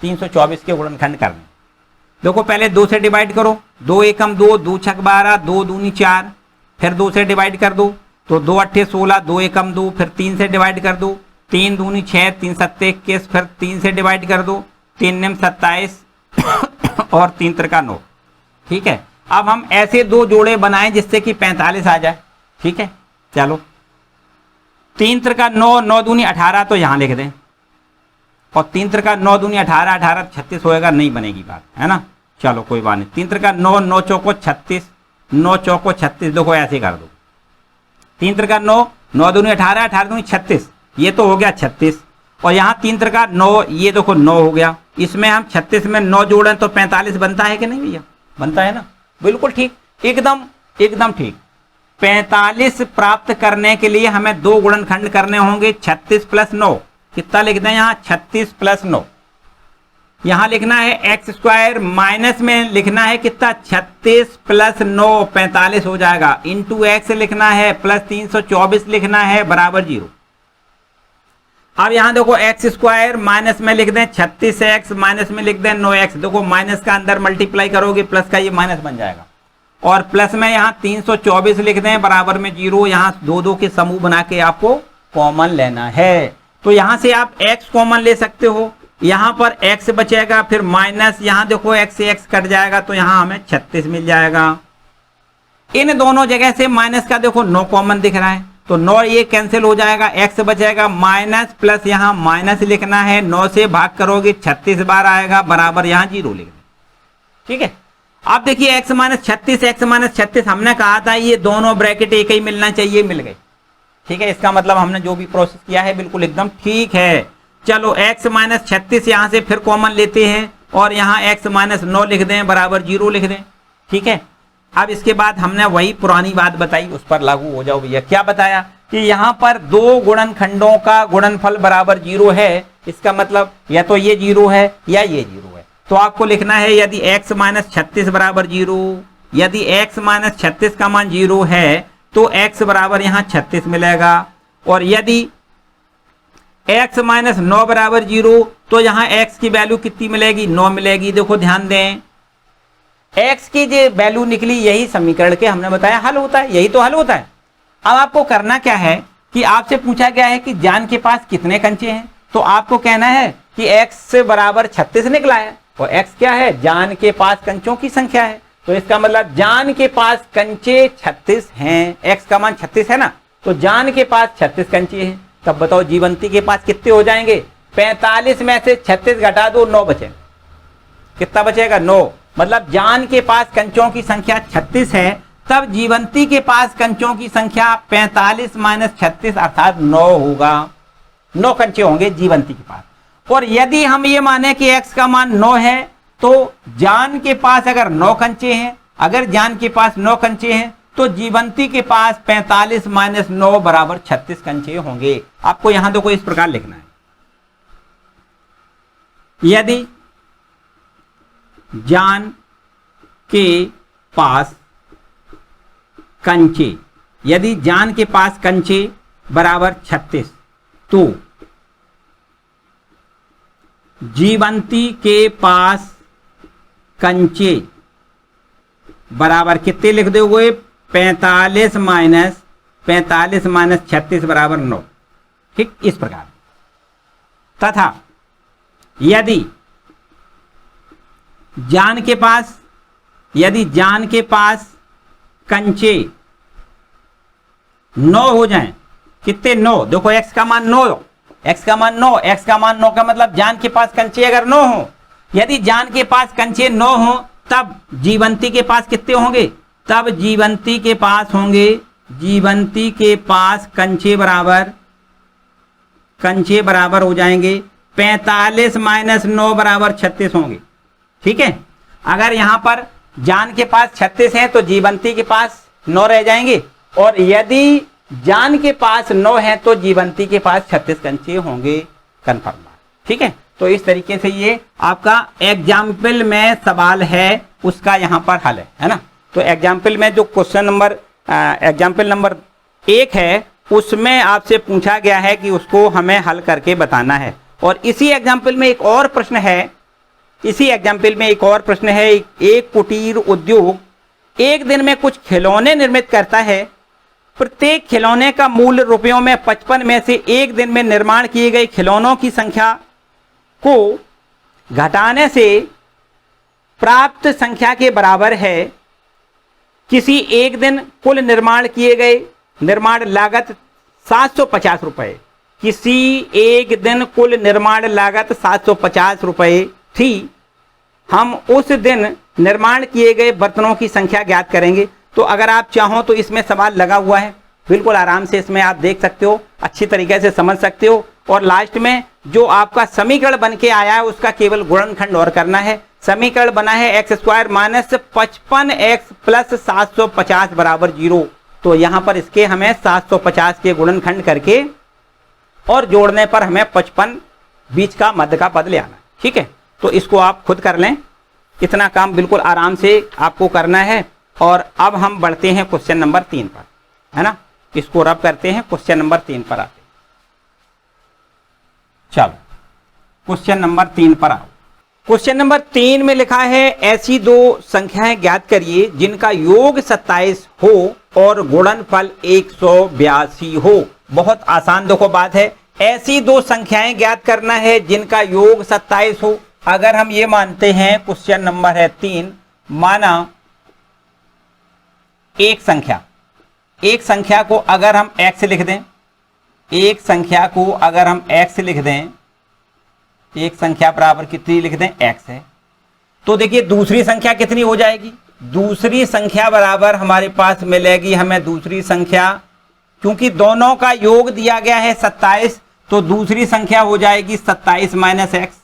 324 के गुणनखंड कर लें। देखो पहले 2 से डिवाइड करो, 2 एकम 2, 2 छक 12, 2 दूनी 4, फिर 2 से डिवाइड कर दो तो 2 अट्ठे 16, 2 एकम 2, फिर 3 से डिवाइड कर दो, 3 दूनी 6, 3 सत्ते 21, फिर 3 से डिवाइड कर दो, 3 निम 27 और 3 त्रिका 9। ठीक है, अब हम ऐसे दो जोड़े बनाएं जिससे कि 45 आ जाए। ठीक है, चलो 3 त्रिका 9, 9 दूनी 18, तो यहां लिख दें, और 3 त्रिका 9 दूनी 18, 18 36 होएगा, नहीं बनेगी बात, है ना। चलो कोई बात नहीं, 3 त्रिका 9, 9 चौको 36, 9 चौको 36, देखो ऐसे कर दो, 3 त्रिका 9, 9 दूनी 18, 18 दूनी 36, ये तो हो गया 36, और यहाँ 3 त्रिका 9, ये देखो 9 हो गया, इसमें हम 36 में 9 जोड़ें तो 45 बनता है कि नहीं भैया, बनता है ना, बिल्कुल ठीक, एकदम ठीक। 45 प्राप्त करने के लिए हमें दो गुणनखंड करने होंगे, 36 प्लस 9, कितना लिख दें यहाँ 36 प्लस 9, यहां लिखना है एक्स स्क्वायर, माइनस में लिखना है कितना 36 प्लस 9 45 हो जाएगा, इंटू एक्स लिखना है प्लस 324 लिखना है, बराबर 0। अब यहां देखो एक्स स्क्वायर माइनस में लिख दें 36x, माइनस में लिख दें 9x, देखो माइनस का अंदर मल्टीप्लाई करोगे प्लस का ये माइनस बन जाएगा, और प्लस में यहां 324 लिख दें, बराबर में 0। यहां दो दो के समूह बना के आपको कॉमन लेना है, तो यहां से आप x कॉमन ले सकते हो, यहां पर x बचेगा, फिर माइनस यहां देखो x से x कट जाएगा, तो यहां हमें 36 मिल जाएगा। इन दोनों जगह से माइनस का देखो 9 कॉमन दिख रहा है, तो 9 ये कैंसिल हो जाएगा, x बचेगा, माइनस प्लस यहां माइनस लिखना है, 9 से भाग करोगे 36 बार आएगा, बराबर यहां 0 लिख दें। ठीक है, अब देखिए x माइनस 36 हमने कहा था ये दोनों ब्रैकेट एक ही मिलना चाहिए, मिल गए। ठीक है, इसका मतलब हमने जो भी प्रोसेस किया है बिल्कुल एकदम ठीक है। चलो x माइनस 36 यहां से फिर कॉमन लेते हैं और यहाँ x माइनस 9 लिख दें बराबर 0 लिख दें। ठीक है, अब इसके बाद हमने वही पुरानी बात बताई, उस पर लागू हो जाओ भैया। क्या बताया कि यहाँ पर दो गुणनखंडों का गुणनफल बराबर 0 है, इसका मतलब या तो ये 0 है या ये 0 है। तो आपको लिखना है यदि x माइनस 36 बराबर 0, यदि x माइनस 36 का मान 0 है तो x बराबर यहाँ 36 मिलेगा, और यदि x माइनस 9 बराबर 0 तो यहाँ x की वैल्यू कितनी मिलेगी, 9 मिलेगी। देखो ध्यान दें, x की जो वैल्यू निकली यही समीकरण के हमने बताया हल होता है, यही तो हल होता है। अब आपको करना क्या है कि आपसे पूछा गया है कि जान के पास कितने कंचे हैं, तो आपको कहना है कि x बराबर 36 निकला है, और x क्या है, जान के पास कंचों की संख्या है। तो इसका मतलब जान के पास कंचे 36 हैं, x का मान 36 है ना, तो जान के पास 36 कंचे हैं। तब बताओ जीवंती के पास कितने हो जाएंगे, 45 में से 36 घटा दो, 9 बचे। कितना बचेगा, 9। मतलब जान के पास कंचों की संख्या 36 है, तब जीवंती के पास कंचों की संख्या 45 माइनस 36 अर्थात 9 होगा। 9 कंचे होंगे जीवंती के पास। और यदि हम ये माने कि x का मान 9 है तो जान के पास अगर 9 कंचे हैं, अगर जान के पास 9 कंचे हैं तो जीवंती के पास 45 माइनस 9 बराबर 36 कंचे होंगे। आपको यहां देखो इस प्रकार लिखना है, यदि जान के पास कंचे, यदि जान के पास कंचे बराबर 36 तो जीवंती के पास कंचे बराबर कितने लिख दोगे, 45 माइनस 36 बराबर 9। ठीक, इस प्रकार। तथा यदि जान के पास कंचे 9 हो जाएं, कितने, 9। देखो x का मान 9, x का मान 9 का मतलब जान के पास कंचे अगर 9 हो, यदि जान के पास कंचे 9 हो तब जीवंती के पास कितने होंगे, तब जीवंती के पास होंगे, जीवंती के पास कंचे बराबर हो जाएंगे 45 माइनस 9 बराबर 36 होंगे। ठीक है, अगर यहां पर जान के पास 36 है तो जीवंती के पास 9 रह जाएंगे, और यदि जान के पास 9 है तो जीवंती के पास 36 कंचे होंगे। कन्फर्म। ठीक है, तो इस तरीके से ये आपका एग्जाम्पल में सवाल है उसका यहां पर हल है ना। तो एग्जाम्पल में जो क्वेश्चन नंबर एग्जाम्पल नंबर 1 है उसमें आपसे पूछा गया है कि उसको हमें हल करके बताना है। और इसी एग्जाम्पल में एक और प्रश्न है, एक कुटीर उद्योग एक दिन में कुछ खिलौने निर्मित करता है। प्रत्येक खिलौने का मूल्य रुपयों में 55 में से एक दिन में निर्माण किए गए खिलौनों की संख्या को घटाने से प्राप्त संख्या के बराबर है। किसी एक दिन कुल निर्माण किए गए निर्माण लागत 750 रुपए, किसी एक दिन कुल निर्माण लागत 750 रुपए थी। हम उस दिन निर्माण किए गए बर्तनों की संख्या ज्ञात करेंगे। तो अगर आप चाहो तो इसमें सवाल लगा हुआ है, बिल्कुल आराम से इसमें आप देख सकते हो, अच्छी तरीके से समझ सकते हो। और लास्ट में जो आपका समीकरण बन के आया है उसका केवल गुणनखंड और करना है। समीकरण बना है x square minus 55x plus 750 बराबर 0। तो यहां पर इसके हमें 750 के गुणनखंड करके और जोड़ने पर हमें 55 बीच का मध्य का पद ले आना। ठीक है, तो इसको आप खुद कर लें, इतना काम बिल्कुल आराम से आपको करना है। और अब हम बढ़ते हैं क्वेश्चन नंबर 3 पर, है ना। इसको रब करते हैं, क्वेश्चन नंबर 3 पर आते हैं। चलो क्वेश्चन नंबर 3 पर आओ। क्वेश्चन नंबर 3 में लिखा है ऐसी दो संख्याएं ज्ञात करिए जिनका योग 27 हो और गुणनफल 182 हो। बहुत आसान देखो बात है, ऐसी दो संख्याएं ज्ञात करना है जिनका योग 27 हो। अगर हम ये मानते हैं, क्वेश्चन नंबर है 3, माना एक संख्या को अगर हम x लिख दें, एक संख्या को अगर हम x लिख दें, एक संख्या बराबर कितनी लिख दें, x है। तो देखिए दूसरी संख्या कितनी हो जाएगी, दूसरी संख्या बराबर हमारे पास मिलेगी हमें दूसरी संख्या, क्योंकि दोनों का योग दिया गया है 27, तो दूसरी संख्या हो जाएगी 27 माइनस एक्स।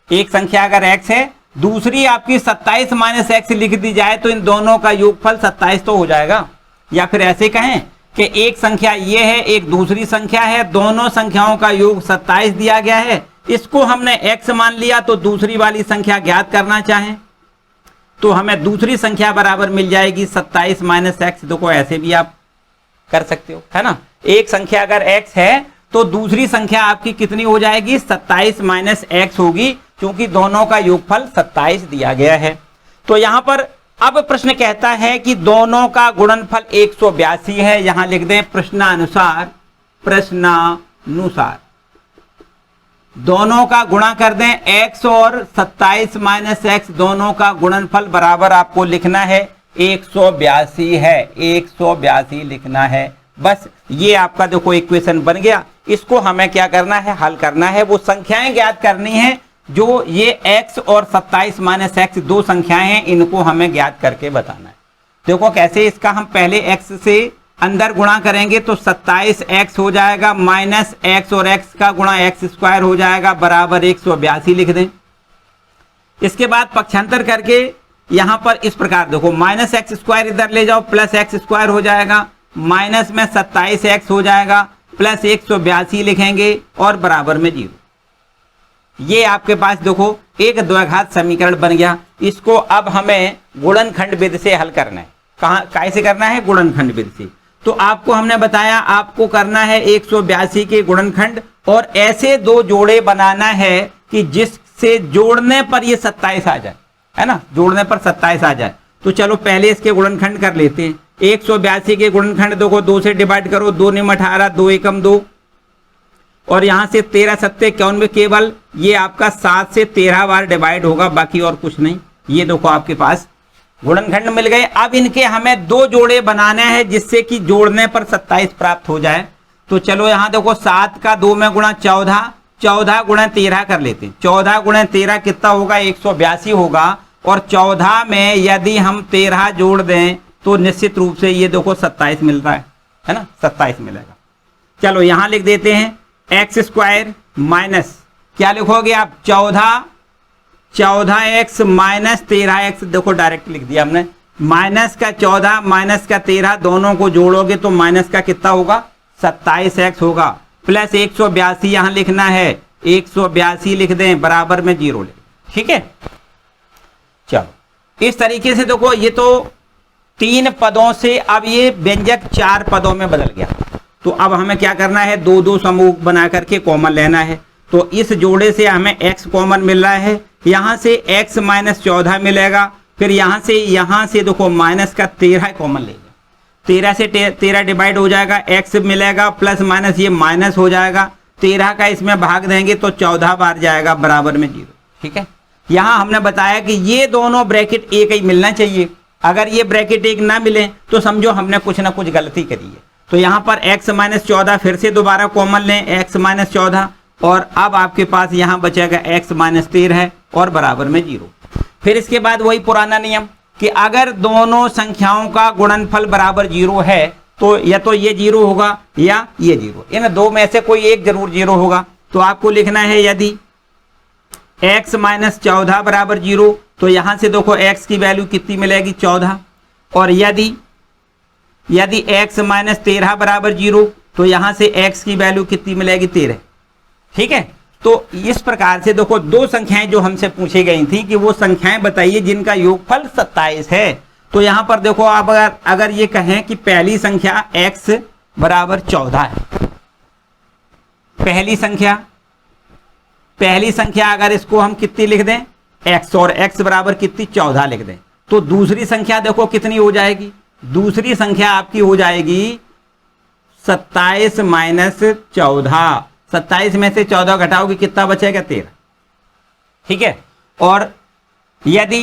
एक संख्या अगर x है, दूसरी आपकी 27 माइनस एक्स लिख दी जाए तो इन दोनों का योगफल 27 तो हो जाएगा। या फिर ऐसे कहें कि एक संख्या ये है, एक दूसरी संख्या है, दोनों संख्याओं का योग 27 दिया गया है, इसको हमने x मान लिया, तो दूसरी वाली संख्या ज्ञात करना चाहें तो हमें दूसरी संख्या बराबर मिल जाएगी 27 माइनस एक्स। देखो ऐसे भी आप कर सकते हो, है ना। एक संख्या अगर x है तो दूसरी संख्या आपकी कितनी हो जाएगी, 27 माइनस एक्स होगी, क्योंकि दोनों का योगफल 27 दिया गया है। तो यहां पर अब प्रश्न कहता है कि दोनों का गुणनफल 182 है। यहां लिख दें प्रश्नानुसार, प्रश्नानुसार दोनों का गुणा कर दें, x और 27 माइनस एक्स दोनों का गुणनफल बराबर आपको लिखना है 182 है, 182 लिखना है। बस ये आपका देखो इक्वेशन बन गया। इसको हमें क्या करना है, हल करना है, वो संख्याएं ज्ञात करनी है जो ये x और 27 माइनस एक्स दो संख्याएं हैं, इनको हमें ज्ञात करके बताना है। देखो कैसे, इसका हम पहले x से अंदर गुणा करेंगे तो 27x हो जाएगा, माइनस x और x का गुणा x स्क्वायर हो जाएगा बराबर 182 लिख दें। इसके बाद पक्षांतर करके यहां पर इस प्रकार देखो, माइनस एक्स स्क्वायर इधर ले जाओ, प्लस एक्स स्क्वायर हो जाएगा, माइनस में 27x हो जाएगा, प्लस 182 लिखेंगे और बराबर में 0। ये आपके पास देखो एक द्विघात समीकरण बन गया। इसको अब हमें गुणनखंड विधि से हल करना है। कहाँ कैसे करना है, गुणनखंड विधि से। तो आपको हमने बताया आपको करना है 182 के गुणनखंड, और ऐसे दो जोड़े बनाना है कि जिससे जोड़ने पर ये 27 आ जाए, है ना, जोड़ने पर 27 आ जाए। तो चलो पहले इसके गुणनखंड कर लेते हैं। 182 के गुणनखंड देखो, 2 से डिवाइड करो, 2 निम 18, 2 एकम 2, और यहां से 13 सत्ते 91, केवल ये आपका 7 से 13 बार डिवाइड होगा, बाकी और कुछ नहीं। ये देखो आपके पास गुणनखंड मिल गए। अब इनके हमें दो जोड़े बनाने हैं जिससे कि जोड़ने पर 27 प्राप्त हो जाए। तो चलो यहां देखो 7 का 2 में गुणा 14, 14 गुणा 13 कर लेते हैं। 14 गुणा 13 कितना होगा, 182 होगा, और 14 में यदि हम 13 जोड़ दें तो निश्चित रूप से ये देखो 27 मिल रहा है ना, 27 मिलेगा। चलो यहां लिख देते हैं एक्स स्क्वायर माइनस, क्या लिखोगे आप, 14x माइनस 13x, देखो डायरेक्ट लिख दिया हमने, माइनस का 14 माइनस का 13 दोनों को जोड़ोगे तो माइनस का कितना होगा, 27x होगा, प्लस 182 यहां लिखना है, 182 लिख दें बराबर में 0 लिख, ठीक है। चलो इस तरीके से देखो, ये तो 3 पदों से अब ये व्यंजक 4 पदों में बदल गया। तो अब हमें क्या करना है, 2-2 समूह बना करके कॉमन लेना है। तो इस जोड़े से हमें x कॉमन मिल रहा है, यहां से x माइनस 14 मिलेगा, फिर यहां से देखो माइनस का 13 कॉमन लेगा, 13 से 13 डिवाइड हो जाएगा, x मिलेगा, प्लस माइनस ये माइनस हो जाएगा, 13 का इसमें भाग देंगे तो 14 बार जाएगा बराबर में 0, ठीक है। यहां हमने बताया कि ये दोनों ब्रैकेट एक ही मिलना चाहिए, अगर ये ब्रैकेट एक ना मिले तो समझो हमने कुछ ना कुछ गलती करी है। तो यहां पर x माइनस 14 फिर से दोबारा कॉमन लें, x माइनस 14, और अब आपके पास यहां बचेगा x माइनस 13 और बराबर में 0। फिर इसके बाद वही पुराना नियम कि अगर दोनों संख्याओं का गुणनफल बराबर 0 है तो या तो ये 0 होगा या ये 0, इन दो में से कोई एक जरूर 0 होगा। तो आपको लिखना है यदि x माइनस 14 बराबर 0, तो यहां से देखो x की वैल्यू कितनी मिलेगी, 14, और यदि x माइनस 13 बराबर 0, तो यहां से x की वैल्यू कितनी मिलेगी, 13, ठीक है। तो इस प्रकार से देखो दो संख्याएं जो हमसे पूछी गई थी कि वो संख्याएं बताइए जिनका योगफल 27 है। तो यहां पर देखो आप अगर ये कहें कि पहली संख्या x बराबर 14 है, पहली संख्या अगर इसको हम कितनी लिख दें, x, और x बराबर कितनी, 14 लिख दें, तो दूसरी संख्या देखो कितनी हो जाएगी, दूसरी संख्या आपकी हो जाएगी 27 माइनस 14, 27 में से 14 घटाओगे कितना बचेगा, 13, ठीक है। और यदि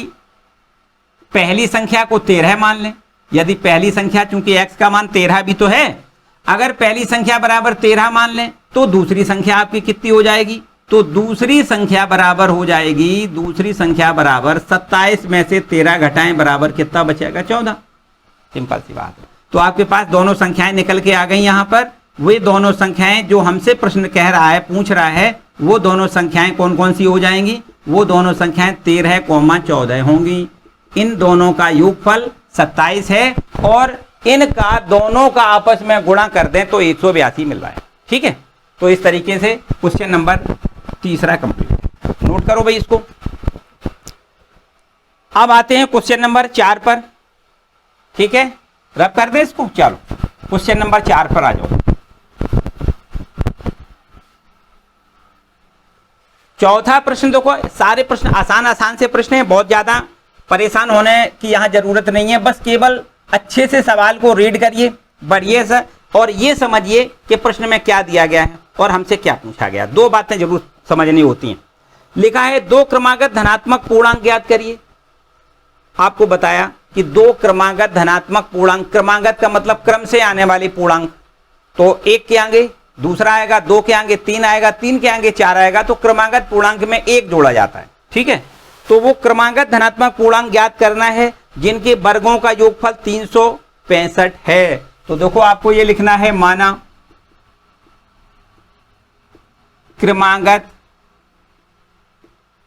पहली संख्या को 13 मान लें, यदि पहली संख्या, चूंकि x का मान 13 भी तो है, अगर पहली संख्या बराबर 13 मान लें तो दूसरी संख्या आपकी कितनी हो जाएगी, तो दूसरी संख्या बराबर हो जाएगी, दूसरी संख्या बराबर 27 में से 13 घटाएं बराबर कितना बचेगा? 14। सिंपल सी बात है। तो आपके पास दोनों संख्याएं निकल के आ गई। यहां पर वे दोनों संख्याएं जो हमसे प्रश्न कह रहा है, पूछ रहा है, वो दोनों संख्याएं कौन कौन सी हो जाएंगी? वो दोनों संख्याएं 13, 14 होंगी। इन दोनों का योगफल 27 है और इनका दोनों का आपस में गुणा कर दें तो 182 मिल रहा है। ठीक है, तो इस तरीके से क्वेश्चन नंबर तीसरा कंप्लीट। नोट करो भाई इसको। अब आते हैं क्वेश्चन नंबर 4 पर। ठीक है, रब कर दे इसको। चलो क्वेश्चन नंबर 4 पर आ जाओ। चौथा प्रश्न देखो, सारे प्रश्न आसान आसान से प्रश्न है, बहुत ज्यादा परेशान होने की यहां जरूरत नहीं है। बस केवल अच्छे से सवाल को रीड करिए, बढ़िए से, और ये समझिए कि प्रश्न में क्या दिया गया है और हमसे क्या पूछा गया। दो बातें जरूर समझनी होती हैं। लिखा है 2 क्रमागत धनात्मक पूर्णांक ज्ञात करिए। आपको बताया कि 2 क्रमागत धनात्मक पूर्णांक, क्रमागत का मतलब क्रम से आने वाली पूर्णांक, तो 1 के आगे दूसरा आएगा, 2 के आगे 3 आएगा, 3 के आगे 4 आएगा, तो क्रमागत पूर्णांक में 1 जोड़ा जाता है। ठीक है, तो वो क्रमागत धनात्मक पूर्णांक ज्ञात करना है जिनके वर्गों का योगफल 365 है। तो देखो आपको ये लिखना है, माना क्रमागत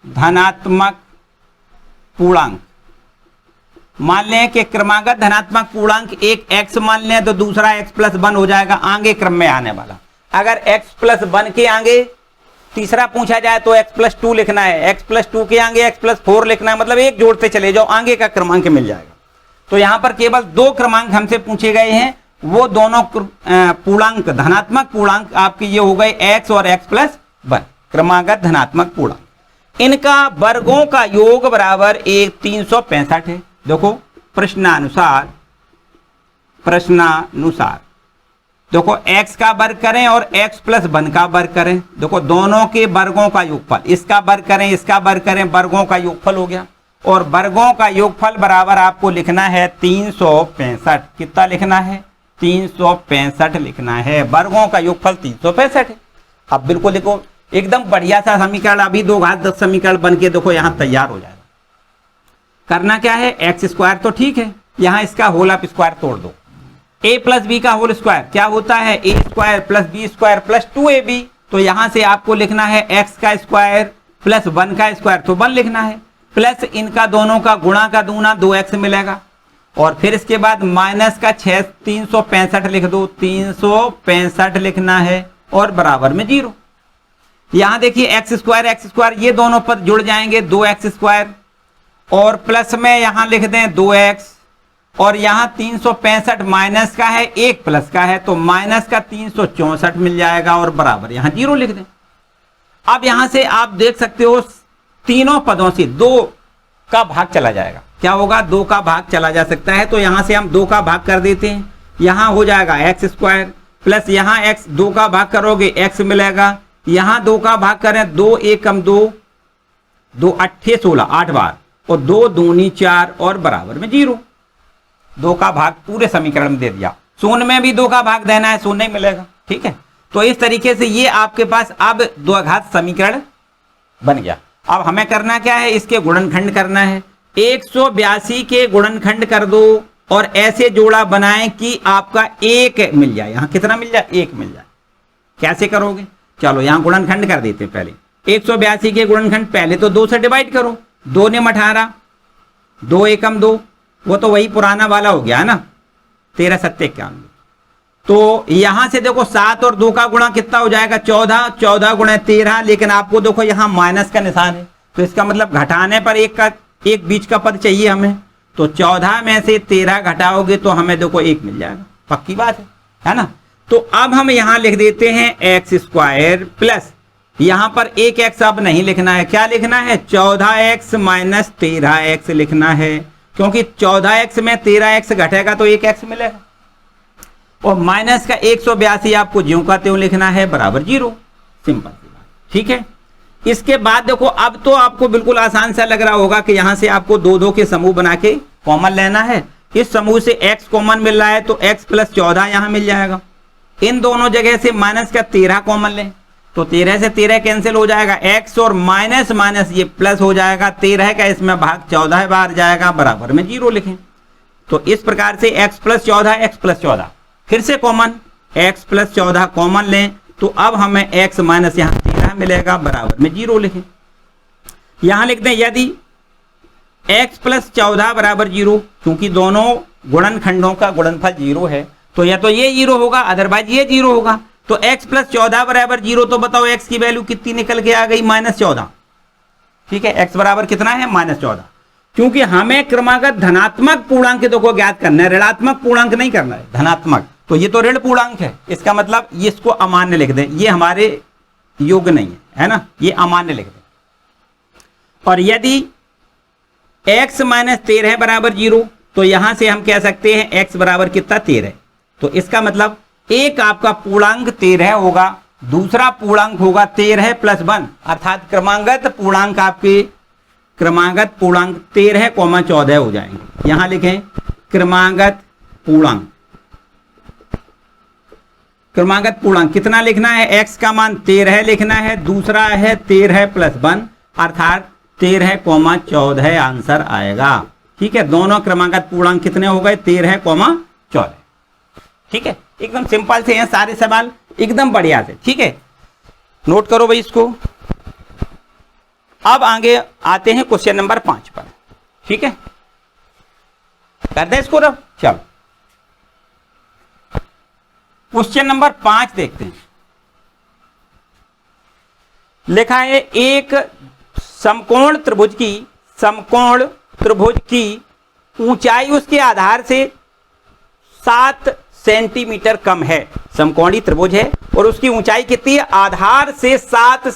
धनात्मक पूर्णांक। मान लें कि क्रमागत धनात्मक पूर्णांक एक x मान लें तो दूसरा x+1 हो जाएगा आगे क्रम में आने वाला। अगर x+1 के आगे तीसरा पूछा जाए तो x+2 लिखना है, x+2 के आगे x+4 लिखना है, मतलब एक जोड़ते चले जाओ, आगे का क्रमांक मिल जाएगा। तो यहां पर केवल 2 क्रमांक हमसे पूछे गए हैं, वो दोनों पूर्णांक धनात्मक पूर्णांक आपके ये हो गए x और x+1, क्रमागत धनात्मक पूर्णांक। इनका वर्गों का योग बराबर 365 है। देखो प्रश्नानुसार देखो x का वर्ग करें और x+1 का वर्ग करें। देखो दोनों के वर्गों का योगफल, इसका वर्ग करें, इसका वर्ग करें, वर्गों का योगफल हो गया। और वर्गों का योगफल बराबर आपको लिखना है 365। कितना लिखना है? 365 लिखना है। वर्गों का योगफल 365 है। अब बिल्कुल देखो एकदम बढ़िया सा समीकरण, अभी 2 घात 10 समीकरण बन के देखो यहां तैयार हो जाएगा। करना क्या है? x² तो ठीक है, यहां इसका होल ऑफ स्क्वायर तोड़ दो। a+b का होल स्क्वायर क्या होता है? a² + b² + 2ab। तो यहां से आपको लिखना है x का स्क्वायर प्लस 1 का स्क्वायर, तो 1 लिखना है, प्लस इनका दोनों का गुणा का दूना 2x मिलेगा। और फिर इसके बाद माइनस का 365 लिख दो, 365 लिखना है और बराबर में 0। यहां देखिए x² ये दोनों पद जुड़ जाएंगे, 2x² और प्लस में यहां लिख दें 2x, और यहां 365 माइनस का है, 1 प्लस का है, तो माइनस का 364 मिल जाएगा और बराबर यहां 0 लिख दें। अब यहां से आप देख सकते हो तीनों पदों से 2 का भाग चला जाएगा। क्या होगा? 2 का भाग चला जा सकता है, तो यहां से हम 2 का भाग कर देते हैं। यहां हो जाएगा x² प्लस यहां x, 2 का भाग करोगे x मिलेगा, यहां 2 का भाग करें, 2 1 2, 2 8 16, 8 बार, और 2 दूनी 4 और बराबर में 0। 2 का भाग पूरे समीकरण में दे दिया। शून्य में भी 2 का भाग देना है, शून्य नहीं मिलेगा। ठीक है, तो इस तरीके से ये आपके पास अब 2 घात समीकरण बन गया। अब हमें करना क्या है? इसके गुणनखंड करना है। 182 के गुणनखंड कर दो और ऐसे जोड़ा बनाएं कि आपका 1 मिल जाए। यहां कितना मिल जाए? 1 मिल जाए। कैसे करोगे? चलो यहां गुणनखंड कर देते हैं। पहले 182 के गुणनखंड पहले तो 2 से डिवाइड करो, 2 ने 18, 2 1 2, वो तो वही पुराना वाला हो गया है ना, 13 7 91। तो यहां से देखो 7 और 2 का गुणा कितना हो जाएगा? 14, 14 गुणे 13, लेकिन आपको देखो यहां माइनस का निशान है, तो इसका मतलब घटाने पर एक बीच का पद चाहिए हमें। तो 14 में से 13 घटाओगे तो हमें देखो 1 मिल जाएगा। पक्की बात है ना? तो अब हम यहां लिख देते हैं x² प्लस यहां पर 1x अब नहीं लिखना है। क्या लिखना है? 14x माइनस 13x लिखना है, क्योंकि 14x में 13x घटेगा तो 1x मिलेगा। और माइनस का 182 आपको ज्यों का त्यों लिखना है, बराबर 0। सिंपल सी बात। ठीक है, इसके बाद देखो अब तो आपको बिल्कुल आसान सा लग रहा होगा कि यहां से आपको 2 के समूह बना के कॉमन लेना है। इस समूह से x कॉमन मिल रहा है, तो x + 14 यहां मिल जाएगा। इन दोनों जगह से माइनस का 13 कॉमन लें, तो 13 से 13 कैंसिल हो जाएगा, x और माइनस माइनस ये प्लस हो जाएगा, 13 का इसमें भाग 14 बार जाएगा, बराबर में 0 लिखें। तो इस प्रकार से x प्लस 14, x प्लस 14 फिर से कॉमन, x प्लस 14 कॉमन लें तो अब हमें x माइनस यहाँ 13 मिलेगा, बराबर में 0 लिखें। यहां लिखते हैं यदि x प्लस 14 बराबर 0, क्योंकि दोनों गुणनखंडों का गुणनफल 0 है तो या तो ये 0 होगा अदरवाइज ये 0 होगा। तो x प्लस 14 बराबर 0, तो बताओ x की वैल्यू कितनी निकल के आ गई, -14। ठीक है, x बराबर कितना है, -14। क्योंकि हमें क्रमागत धनात्मक पूर्णांक को ज्ञात करना है, ऋणात्मक पूर्णांक नहीं करना है, धनात्मक। तो ये तो ऋण पूर्णांक है, इसका मतलब ये इसको अमान्य लिख दें, ये हमारे योग्य नहीं है ना, ये अमान्य लिख दें। और यदि x माइनस 13 बराबर 0, तो यहां से हम कह सकते हैं x बराबर कितना, 13। तो इसका मतलब एक आपका पूर्णांक 13 होगा, दूसरा पूर्णांक होगा 13 प्लस 1, अर्थात क्रमागत पूर्णांक आपके क्रमागत पूर्णांक 13,14 हो जाएंगे। यहां लिखें क्रमागत पूर्णांक, क्रमागत पूर्णांक कितना लिखना है, x का मान 13 लिखना है, दूसरा है 13 प्लस 1 अर्थात 13,14 आंसर आएगा। ठीक है, दोनों क्रमागत पूर्णांक कितने हो गए, 13,14। ठीक है, एकदम सिंपल से हैं सारे सवाल, एकदम बढ़िया से। ठीक है, नोट करो भाई इसको। अब आगे आते हैं क्वेश्चन नंबर 5 पर। ठीक है, कर दे इसको रब। चलो क्वेश्चन नंबर 5 देखते हैं। लिखा है एक समकोण त्रिभुज की ऊंचाई उसके आधार से 7 सेंटीमीटर कम है। समकोणी त्रिभुज है और उसकी ऊंचाई कितनी है, आधार से 7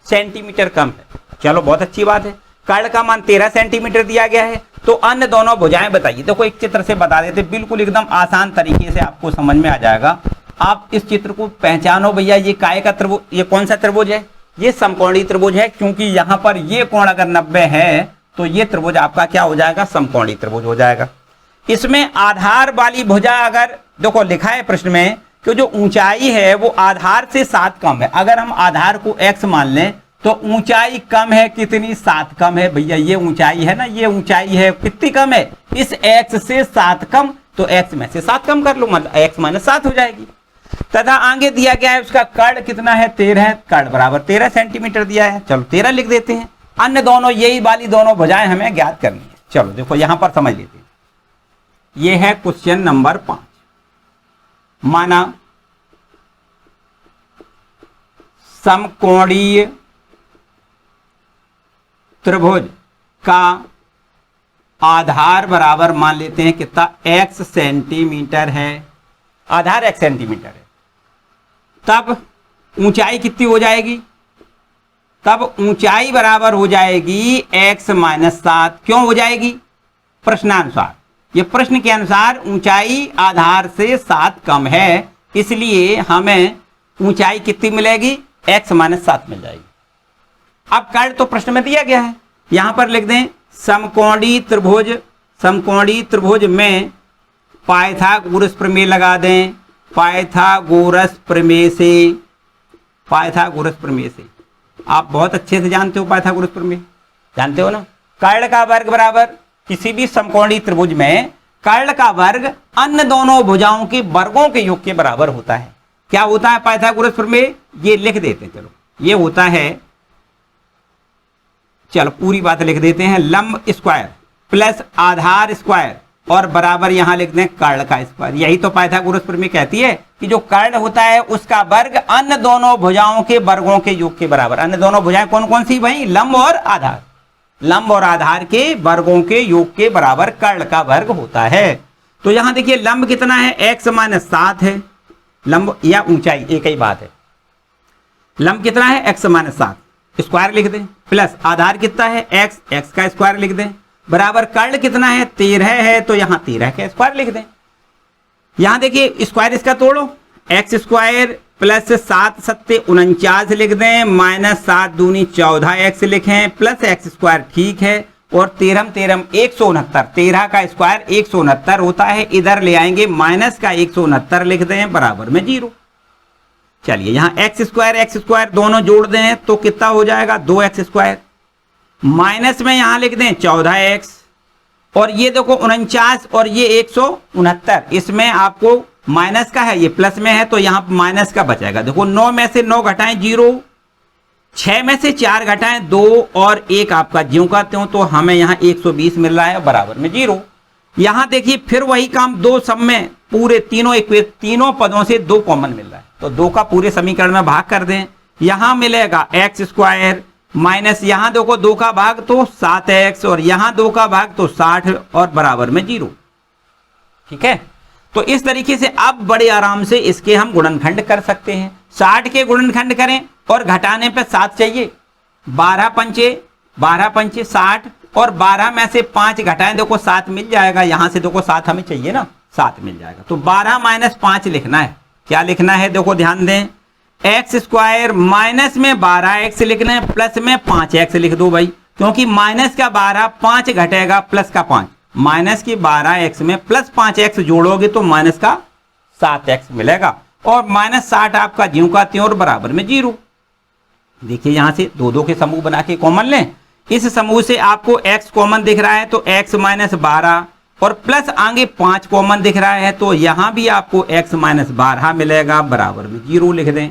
सेंटीमीटर कम है। चलो बहुत अच्छी बात है। कर्ण का मान 13 सेंटीमीटर दिया गया है, तो अन्य दोनों भुजाएं बताइए। देखो एक चित्र से बता देते, बिल्कुल एकदम आसान तरीके से आपको समझ में आ जाएगा। आप इस चित्र को पहचानो भैया, ये काय का त्रिभुज, ये कौन सा त्रिभुज है, ये समकोणी त्रिभुज है, क्योंकि यहां पर ये कोण अगर 90 है तो ये त्रिभुज आपका क्या हो जाएगा, समकोणी त्रिभुज हो जाएगा। इसमें आधार वाली भुजा अगर देखो लिखा है प्रश्न में कि जो ऊंचाई है वो आधार से 7 कम है। अगर हम आधार को x मान लें तो ऊंचाई कम है कितनी, 7 कम है। भैया ये ऊंचाई है ना, ये ऊंचाई है कितनी कम है, इस x से 7 कम, तो x में से 7 कम कर लो, मतलब x माइनस 7 हो जाएगी। तथा आगे दिया गया है उसका कर्ण कितना है, 13, कर्ण बराबर 13 सेंटीमीटर दिया है। चलो 13 लिख देते हैं। अन्य दोनों यही वाली दोनों भुजाएं हमें ज्ञात करनी है। चलो देखो यहां पर समझ लेते हैं। ये है क्वेश्चन नंबर 5। माना समकोणीय त्रिभुज का आधार बराबर मान लेते हैं कितना, x सेंटीमीटर है, आधार x सेंटीमीटर है। तब ऊंचाई कितनी हो जाएगी, तब ऊंचाई बराबर हो जाएगी x माइनस 7। क्यों हो जाएगी, प्रश्नानुसार, ये प्रश्न के अनुसार ऊंचाई आधार से 7 कम है, इसलिए हमें ऊंचाई कितनी मिलेगी, x माइनस 7 मिल जाएगी। अब कर्ण तो प्रश्न में दिया गया है, यहां पर लिख दें समकोणी त्रिभुज में पाइथागोरस प्रमेय लगा दें। पाइथागोरस प्रमेय से आप बहुत अच्छे से जानते हो, पाइथागोरस प्रमेय जानते हो ना। कर्ण का वर्ग बराबर, किसी भी समकोणी त्रिभुज में कर्ण का वर्ग अन्य दोनों भुजाओं के वर्गों के योग के बराबर होता है। क्या होता है पाइथागोरस प्रमेय, ये लिख देते हैं। चलो ये होता है, चलो पूरी बात लिख देते हैं, लंब स्क्वायर प्लस आधार स्क्वायर और बराबर यहां लिख दें कर्ण का स्क्वायर। यही तो पाइथागोरस प्रमेय कहती है कि जो कर्ण होता है उसका वर्ग अन्य दोनों भुजाओं के वर्गों के योग के बराबर। अन्य दोनों भुजाएं कौन कौन सी भाई, लंब और आधार। लंब और आधार के वर्गों के योग के बराबर कर्ण का वर्ग होता है। तो यहां देखिए लंब कितना है, x माइनस 7 है। लंब या ऊंचाई एक ही बात है। लंब कितना है, x माइनस 7, स्क्वायर लिख दें, प्लस आधार कितना है x का स्क्वायर लिख दें, बराबर कर्ण कितना है 13 है, तो यहां 13 का स्क्वायर लिख दें। यहां देखिए स्क्वायर इसका तोड़ो, x स्क्वायर प्लस 7 सत्ते 49 लिख दें, माइनस 7 दूनी 14x लिखें, प्लस x स्क्वायर ठीक है, और 13 169, 13 का स्क्वायर 169 होता है। इधर ले आएंगे माइनस का 169 लिख दें, बराबर में 0। चलिए यहाँ एक्स स्क्वायर दोनों जोड़ दें तो कितना हो जाएगा 2x²। माइनस में यहाँ लिख दें 14x, और ये देखो 49 और ये 169, इसमें आपको माइनस का है, ये प्लस में है तो यहाँ माइनस का बचेगा। देखो 9 में से 9 घटाएं 0, 6 में से 4 घटाएं 2 और 1 आपका ज्यों का त्यों, तो हमें यहाँ 120 मिल रहा है बराबर में 0। यहाँ देखिए फिर वही काम, दो सब में पूरे तीनों पदों से 2 कॉमन मिल रहा है, तो 2 का पूरे समीकरण में भाग कर दें। यहाँ मिलेगा x² माइनस यहाँ देखो 2 का भाग तो 7x, और यहाँ 2 का भाग तो 60 और बराबर में 0। ठीक है, तो इस तरीके से अब बड़े आराम से इसके हम गुणनखंड कर सकते हैं। 60 के गुणनखंड करें और घटाने पे 7 चाहिए, 12 पंचे 60, और 12 में से 5 घटाएं देखो 7 मिल जाएगा, यहां से देखो 7 हमें चाहिए ना, 7 मिल जाएगा। तो 12 - 5 लिखना है। क्या लिखना है देखो ध्यान दें, x² माइनस में 12x लिखना है, प्लस में 5x लिख दो भाई, क्योंकि माइनस का 12 5 घटेगा प्लस का 5, माइनस की 12x में प्लस 5x जोड़ोगे तो माइनस का 7x मिलेगा, और माइनस 60 आपका ज्यों का त्यों और बराबर में 0। देखिए यहां से 2 के समूह बना के कॉमन लें, इस समूह से आपको x कॉमन दिख रहा है तो x - 12 और प्लस आगे 5 कॉमन दिख रहा है, तो यहां भी आपको x - 12 मिलेगा बराबर में 0 लिख दें।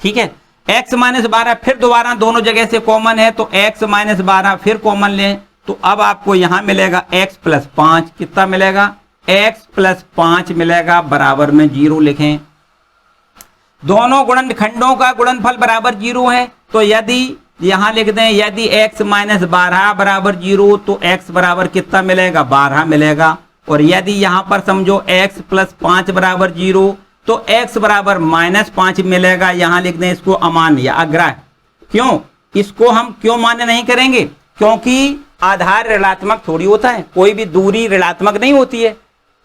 ठीक है, x - 12 फिर दोबारा दोनों जगह से कॉमन है तो x - 12 फिर कॉमन लें, तो अब आपको यहां मिलेगा x + 5, कितना मिलेगा x + 5 मिलेगा बराबर में 0 लिखें। दोनों गुणनखंडों का गुणनफल बराबर 0 है, तो यदि यहां लिख दें यदि x - 12 बराबर 0 तो x बराबर कितना मिलेगा 12 मिलेगा, और यदि यहां पर समझो x + 5 बराबर 0 तो x बराबर -5 मिलेगा। यहां लिख दें इसको अमान्य या अग्राह्य। क्यों, इसको हम क्यों मान्य नहीं करेंगे, क्योंकि आधार ऋणात्मक थोड़ी होता है, कोई भी दूरी ऋणात्मक नहीं होती है।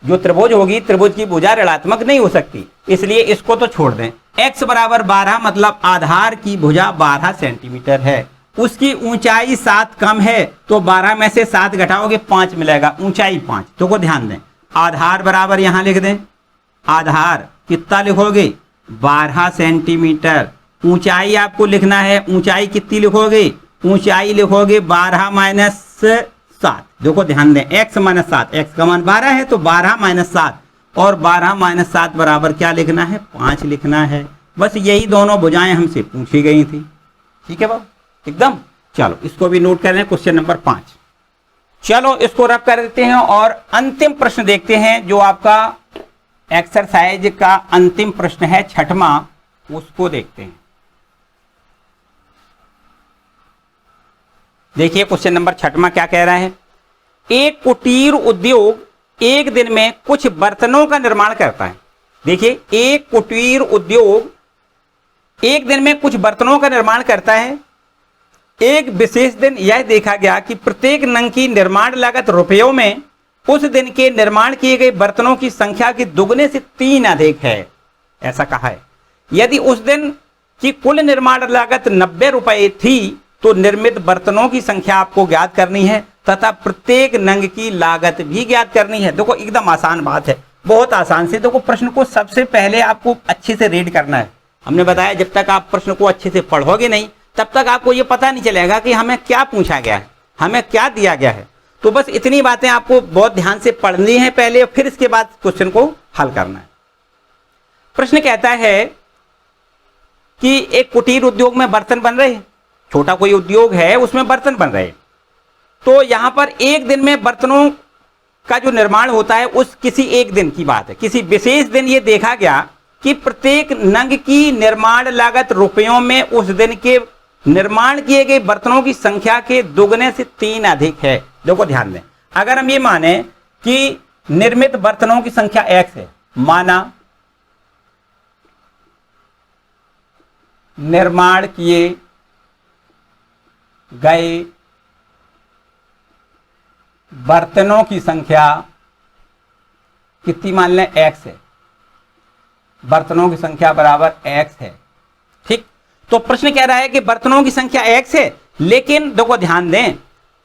जो त्रिभुज होगी त्रिभुज की भुजा ऋणात्मक नहीं हो सकती, इसलिए इसको तो छोड़ दें। x बराबर 12 मतलब आधार की भुजा 12 सेंटीमीटर है, उसकी ऊंचाई 7 कम है, तो 12 में से 7 घटाओगे 5 मिलेगा, ऊंचाई 5। तो को ध्यान दें, आधार बराबर यहां लिख दें, आधार कितना लिखोगे 12 सेंटीमीटर, ऊंचाई आपको लिखना है, ऊंचाई कितनी लिखोगे, ऊंचाई लिखोगे 12 - 7। देखो ध्यान दें, x - 7, x का मान 12 है तो 12 - 7, और 12 - 7 बराबर क्या लिखना है 5 लिखना है। बस यही दोनों भुजाएं हमसे पूछी गई थी। ठीक है बाबू, एकदम। चलो इसको भी नोट कर लें, क्वेश्चन नंबर 5। चलो इसको रब कर देते हैं और अंतिम प्रश्न देखते हैं, जो आपका एक्सरसाइज का अंतिम प्रश्न है 6वां, उसको देखते हैं। देखिए क्वेश्चन नंबर 6वां क्या कह रहा है, एक कुटीर उद्योग एक दिन में कुछ बर्तनों का निर्माण करता है। देखिए एक कुटीर उद्योग एक दिन में कुछ बर्तनों का निर्माण करता है। एक विशेष दिन यह देखा गया कि प्रत्येक नंग की निर्माण लागत रुपयों में उस दिन के निर्माण किए गए बर्तनों की संख्या के दुगने से 3 अधिक है, ऐसा कहा है। यदि उस दिन की कुल निर्माण लागत 90 रुपए थी तो निर्मित बर्तनों की संख्या आपको ज्ञात करनी है तथा प्रत्येक नंग की लागत भी ज्ञात करनी है। देखो एकदम आसान बात है, बहुत आसान से। देखो प्रश्न को सबसे पहले आपको अच्छे से रीड करना है। हमने बताया जब तक आप प्रश्न को अच्छे से पढ़ोगे नहीं तब तक आपको ये पता नहीं चलेगा कि हमें क्या पूछा गया है, हमें क्या दिया गया है। तो बस इतनी बातें आपको बहुत ध्यान से पढ़नी है पहले, फिर इसके बाद क्वेश्चन को हल करना है। प्रश्न कहता है कि एक कुटीर उद्योग में बर्तन बन रहे हैं, छोटा कोई उद्योग है उसमें बर्तन बन रहे हैं। तो यहां पर एक दिन में बर्तनों का जो निर्माण होता है उस किसी एक दिन की बात है। किसी विशेष दिन ये देखा गया कि प्रत्येक नंग की निर्माण लागत रुपयों में उस दिन के निर्माण किए गए बर्तनों की संख्या के दुगने से 3 अधिक है। देखो ध्यान दें, अगर हम ये माने कि निर्मित बर्तनों की संख्या x है, माना निर्माण किए गए बर्तनों की संख्या कितनी मान लें x है, बर्तनों की संख्या बराबर x है। ठीक, तो प्रश्न कह रहा है कि बर्तनों की संख्या x है, लेकिन देखो ध्यान दें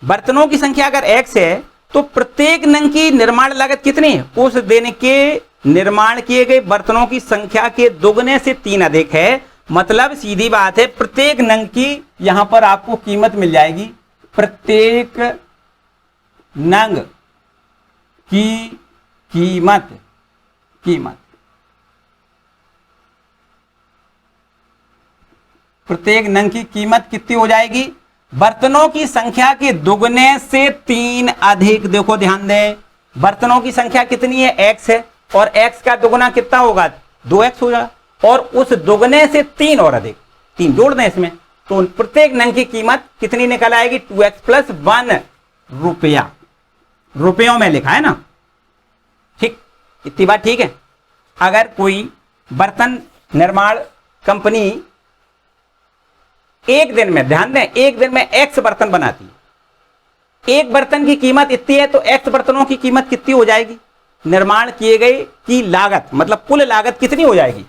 बर्तनों की संख्या अगर x है तो प्रत्येक नंग की निर्माण लागत कितनी है, उस दिन के निर्माण किए गए बर्तनों की संख्या के दोगुने से 3 अधिक है, मतलब सीधी बात है प्रत्येक नंग की यहां पर आपको कीमत मिल जाएगी। प्रत्येक नंग की कीमत प्रत्येक नंग की कीमत कितनी हो जाएगी? बर्तनों की संख्या के दुगने से 3 अधिक। देखो ध्यान दें, बर्तनों की संख्या कितनी है? x है, और x का दुगना कितना होगा? 2x होगा, और उस दुगने से 3 और अधिक, 3 जोड़ दें इसमें, तो प्रत्येक नंग की कीमत कितनी निकल आएगी? 2x + 1 रुपया। रुपयों में लिखा है ना, ठीक, इतनी बात ठीक है। अगर कोई बर्तन निर्माण कंपनी एक दिन में, ध्यान दें, एक दिन में x बर्तन बनाती है, एक बर्तन की कीमत इतनी है, तो x बर्तनों की कीमत कितनी हो जाएगी? निर्माण किए गए की लागत, मतलब कुल लागत कितनी हो जाएगी?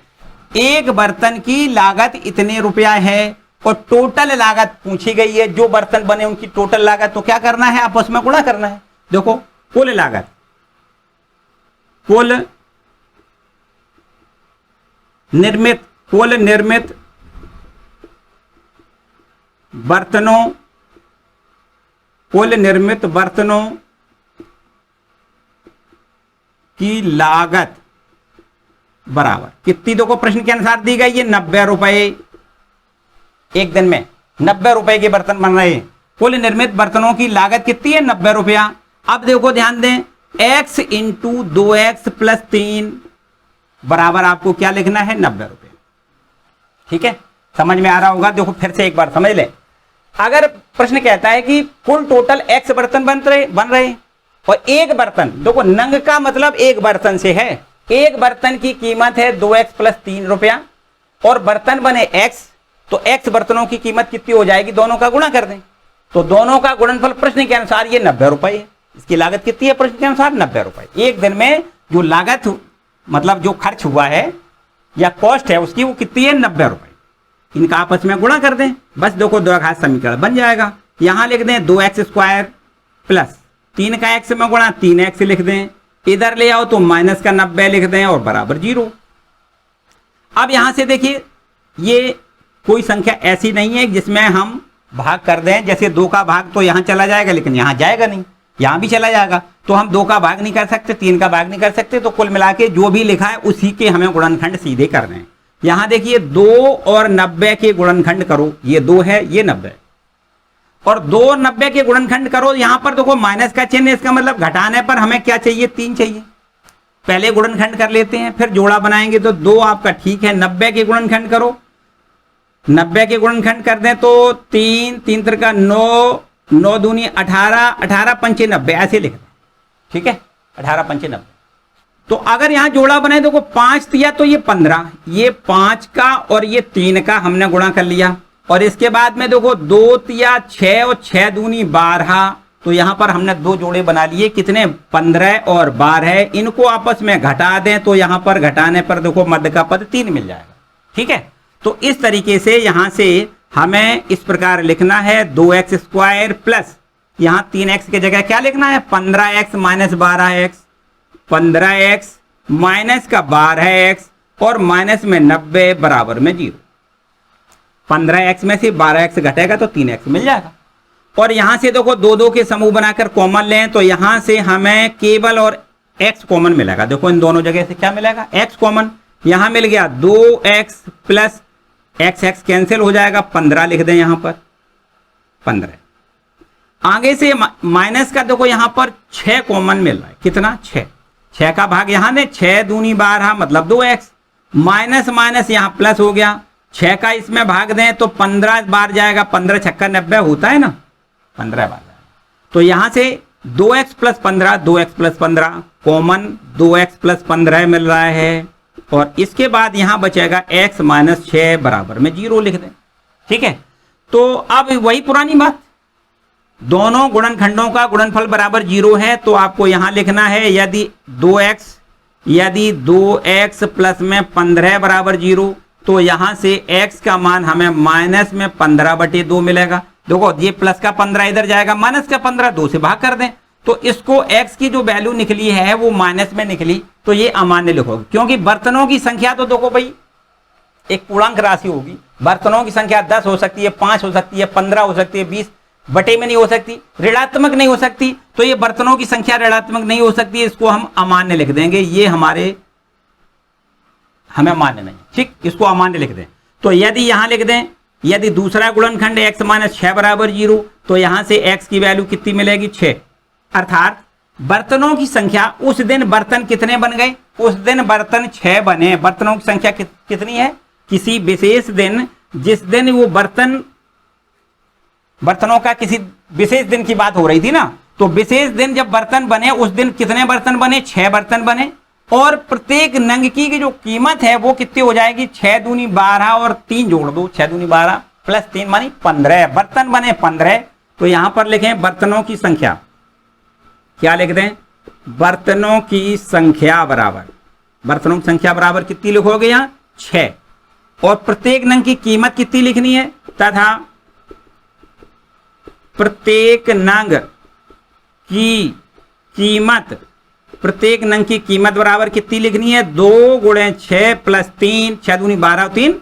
एक बर्तन की लागत इतने रुपया है, और टोटल लागत पूछी गई है, जो बर्तन बने उनकी टोटल लागत, तो क्या करना है? आपस में गुणा करना है। देखो, कुल लागत, कुल निर्मित बर्तनों, कुल निर्मित बर्तनों की लागत बराबर कितनी? देखो प्रश्न के अनुसार दी गई है 90 रुपए। एक दिन में 90 रुपए के बर्तन बन रहे हैं, कुल निर्मित बर्तनों की लागत कितनी है? 90 रुपया। अब देखो ध्यान दें, x × 2x + 3 बराबर आपको क्या लिखना है? 90 रुपए। ठीक है, समझ में आ रहा होगा। देखो फिर से एक बार समझ ले, अगर प्रश्न कहता है कि कुल टोटल x बर्तन बन रहे और एक बर्तन, देखो नंग का मतलब एक बर्तन से है, एक बर्तन की कीमत है 2x + 3 रुपया, और बर्तन बने x, तो x बर्तनों की कीमत कितनी हो जाएगी? दोनों का गुणा कर दें, तो दोनों का गुणनफल प्रश्न के अनुसार ये 90 रुपए है। इसकी लागत कितनी है प्रश्न के अनुसार? 90 रुपए। एक दिन में जो लागत, मतलब जो खर्च हुआ है या कॉस्ट है उसकी, वो कितनी है? 90 रुपए। इनका आपस में गुणा कर दें, बस देखो द्विघात समीकरण बन जाएगा। यहां लिख दें 2x² + 3 का x में गुणा 3x लिख दें, इधर ले आओ तो -90 लिख दें, और बराबर 0। अब यहां से देखिए, ये कोई संख्या ऐसी नहीं है जिसमें हम भाग कर दें, जैसे 2 का भाग तो यहां चला जाएगा, लेकिन यहां जाएगा नहीं, यहां भी चला जाएगा, तो हम 2 का भाग नहीं कर सकते, 3 का भाग नहीं कर सकते, तो कुल मिला के जो भी लिखा है उसी के हमें गुणनखंड सीधे करने हैं। यहां देखिए 2 और 90 के गुणनखंड करो, ये 2 है, ये 90, और 2 और 90 के गुणनखंड करो। यहां पर देखो माइनस का चिन्ह, इसका मतलब घटाने पर हमें क्या चाहिए? 3 चाहिए। पहले गुणनखंड कर लेते हैं, फिर जोड़ा बनाएंगे, तो 2 आपका ठीक है। 90 के गुणनखंड करो, 90 के गुणनखंड कर दें तो 3, 3 × 9, 9 दूनी 18, 18 पंचे 90, ऐसे लिख दें, ठीक है, 18 पंचे 90। तो अगर यहां जोड़ा बनाए, देखो 5 दिया तो ये 15, ये 5 का और ये 3 का हमने गुणा कर लिया, और इसके बाद में देखो 2 तिया 6 और 6 दूनी 12, तो यहां पर हमने 2 जोड़े बना लिए, कितने? 15 और 12। इनको आपस में घटा दें, तो यहां पर घटाने पर देखो मध्य का पद 3 मिल जाएगा। ठीक है, तो इस तरीके से यहां से हमें इस प्रकार लिखना है 2x² + यहां 3x की जगह क्या लिखना है? 15x - 12x, 15x माइनस का 12x, और माइनस में 90 बराबर में 0। 15x में से 12x घटेगा तो 3x मिल जाएगा। और यहां से देखो 2 के समूह बनाकर कॉमन लें, तो यहां से हमें केवल और x कॉमन मिलेगा। देखो इन दोनों जगह से क्या मिलेगा? x common. यहां मिल गया 2x + x कैंसिल हो जाएगा, 15 लिख दें यहां पर, 15। आगे से माइनस का देखो यहां पर 6 कॉमन मिल रहा है, कितना? 6 का भाग यहां ने 6 दूनी 12, मतलब 2x, माइनस माइनस यहां प्लस हो गया, 6 का इसमें भाग दें तो 15 बार जाएगा, 15 × 6 = 90 होता है ना, 15 बार जाएगा। तो यहां से 2x + 15, 2x + 15 कॉमन, 2x + 15 मिल रहा है, और इसके बाद यहां बचेगा x - 6 बराबर में 0 लिख दें। ठीक है, तो अब वही पुरानी बात, दोनों गुणनखंडों का गुणनफल बराबर 0 है, तो आपको यहां लिखना है यदि 2x + 15 बराबर 0, तो यहां से x का मान हमें माइनस में 15/2 मिलेगा। देखो ये प्लस का 15 इधर जाएगा, माइनस का 15 2 से भाग कर दें, तो इसको x की जो वैल्यू निकली है वो माइनस में निकली, तो ये अमान्य लिखोगे, क्योंकि बर्तनों की संख्या तो देखो भाई एक पूर्णांक राशि होगी। बर्तनों की संख्या 10 हो सकती है, 5 हो सकती है, 15 हो सकती है, 20 बटे में नहीं हो सकती, ऋणात्मक नहीं हो सकती। तो ये बर्तनों की संख्या ऋणात्मक नहीं हो सकती, इसको हम अमान्य लिख देंगे। ये हमें मान्य नहीं, ठीक, इसको अमान्य लिख दें। तो यदि यहां लिख दें, यदि दूसरा गुणनखंड x माइनस 6 बराबर 0, तो यहां से x की वैल्यू कितनी मिलेगी? 6। अर्थात बर्तनों की संख्या, उस दिन बर्तन कितने बन गए? उस दिन बर्तन 6 बने। बर्तनों की संख्या कितनी है? किसी विशेष दिन, जिस दिन वो बर्तनों का किसी विशेष दिन की बात हो रही थी ना, तो विशेष दिन जब बर्तन बने, उस दिन कितने बर्तन बने? 6 बर्तन बने। और प्रत्येक नंग की जो कीमत है वो कितनी हो जाएगी? 6 दूनी 12 और 3 जोड़ दो, 6 दूनी 12 प्लस 3 मानी 15। बर्तन बने 15। तो यहां पर लिखें बर्तनों की संख्या, क्या लिख दें? बर्तनों की संख्या बराबर कितनी लिखोगे? यहां 6। और प्रत्येक नंग की कीमत कितनी लिखनी है? तथा प्रत्येक नंग की कीमत बराबर कितनी लिखनी है? 2 × 6 प्लस 3, 6 दूनी 12 3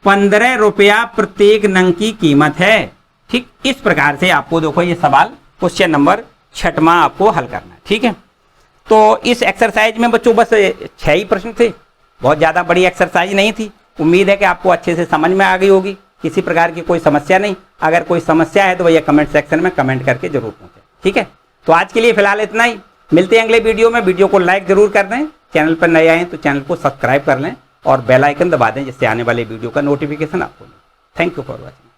15 रुपया प्रत्येक नंग की कीमत है। ठीक, इस प्रकार से आपको देखो ये सवाल क्वेश्चन नंबर 6वां आपको हल करना है। ठीक है, तो इस एक्सरसाइज में बच्चों बस 6 ही प्रश्न थे, बहुत ज्यादा बड़ी एक्सरसाइज नहीं थी। उम्मीद है कि आपको अच्छे से समझ में आ गई होगी, किसी प्रकार की कोई समस्या नहीं। अगर कोई समस्या है तो भैया कमेंट सेक्शन में कमेंट करके जरूर पूछें। ठीक है, तो आज के लिए फिलहाल इतना ही। मिलते हैं अगले वीडियो में। वीडियो को लाइक जरूर कर दें, चैनल पर नए आए तो चैनल को सब्सक्राइब कर लें और बेल आइकन दबा दें, जिससे आने वाले वीडियो का नोटिफिकेशन आपको मिले। Thank you for watching.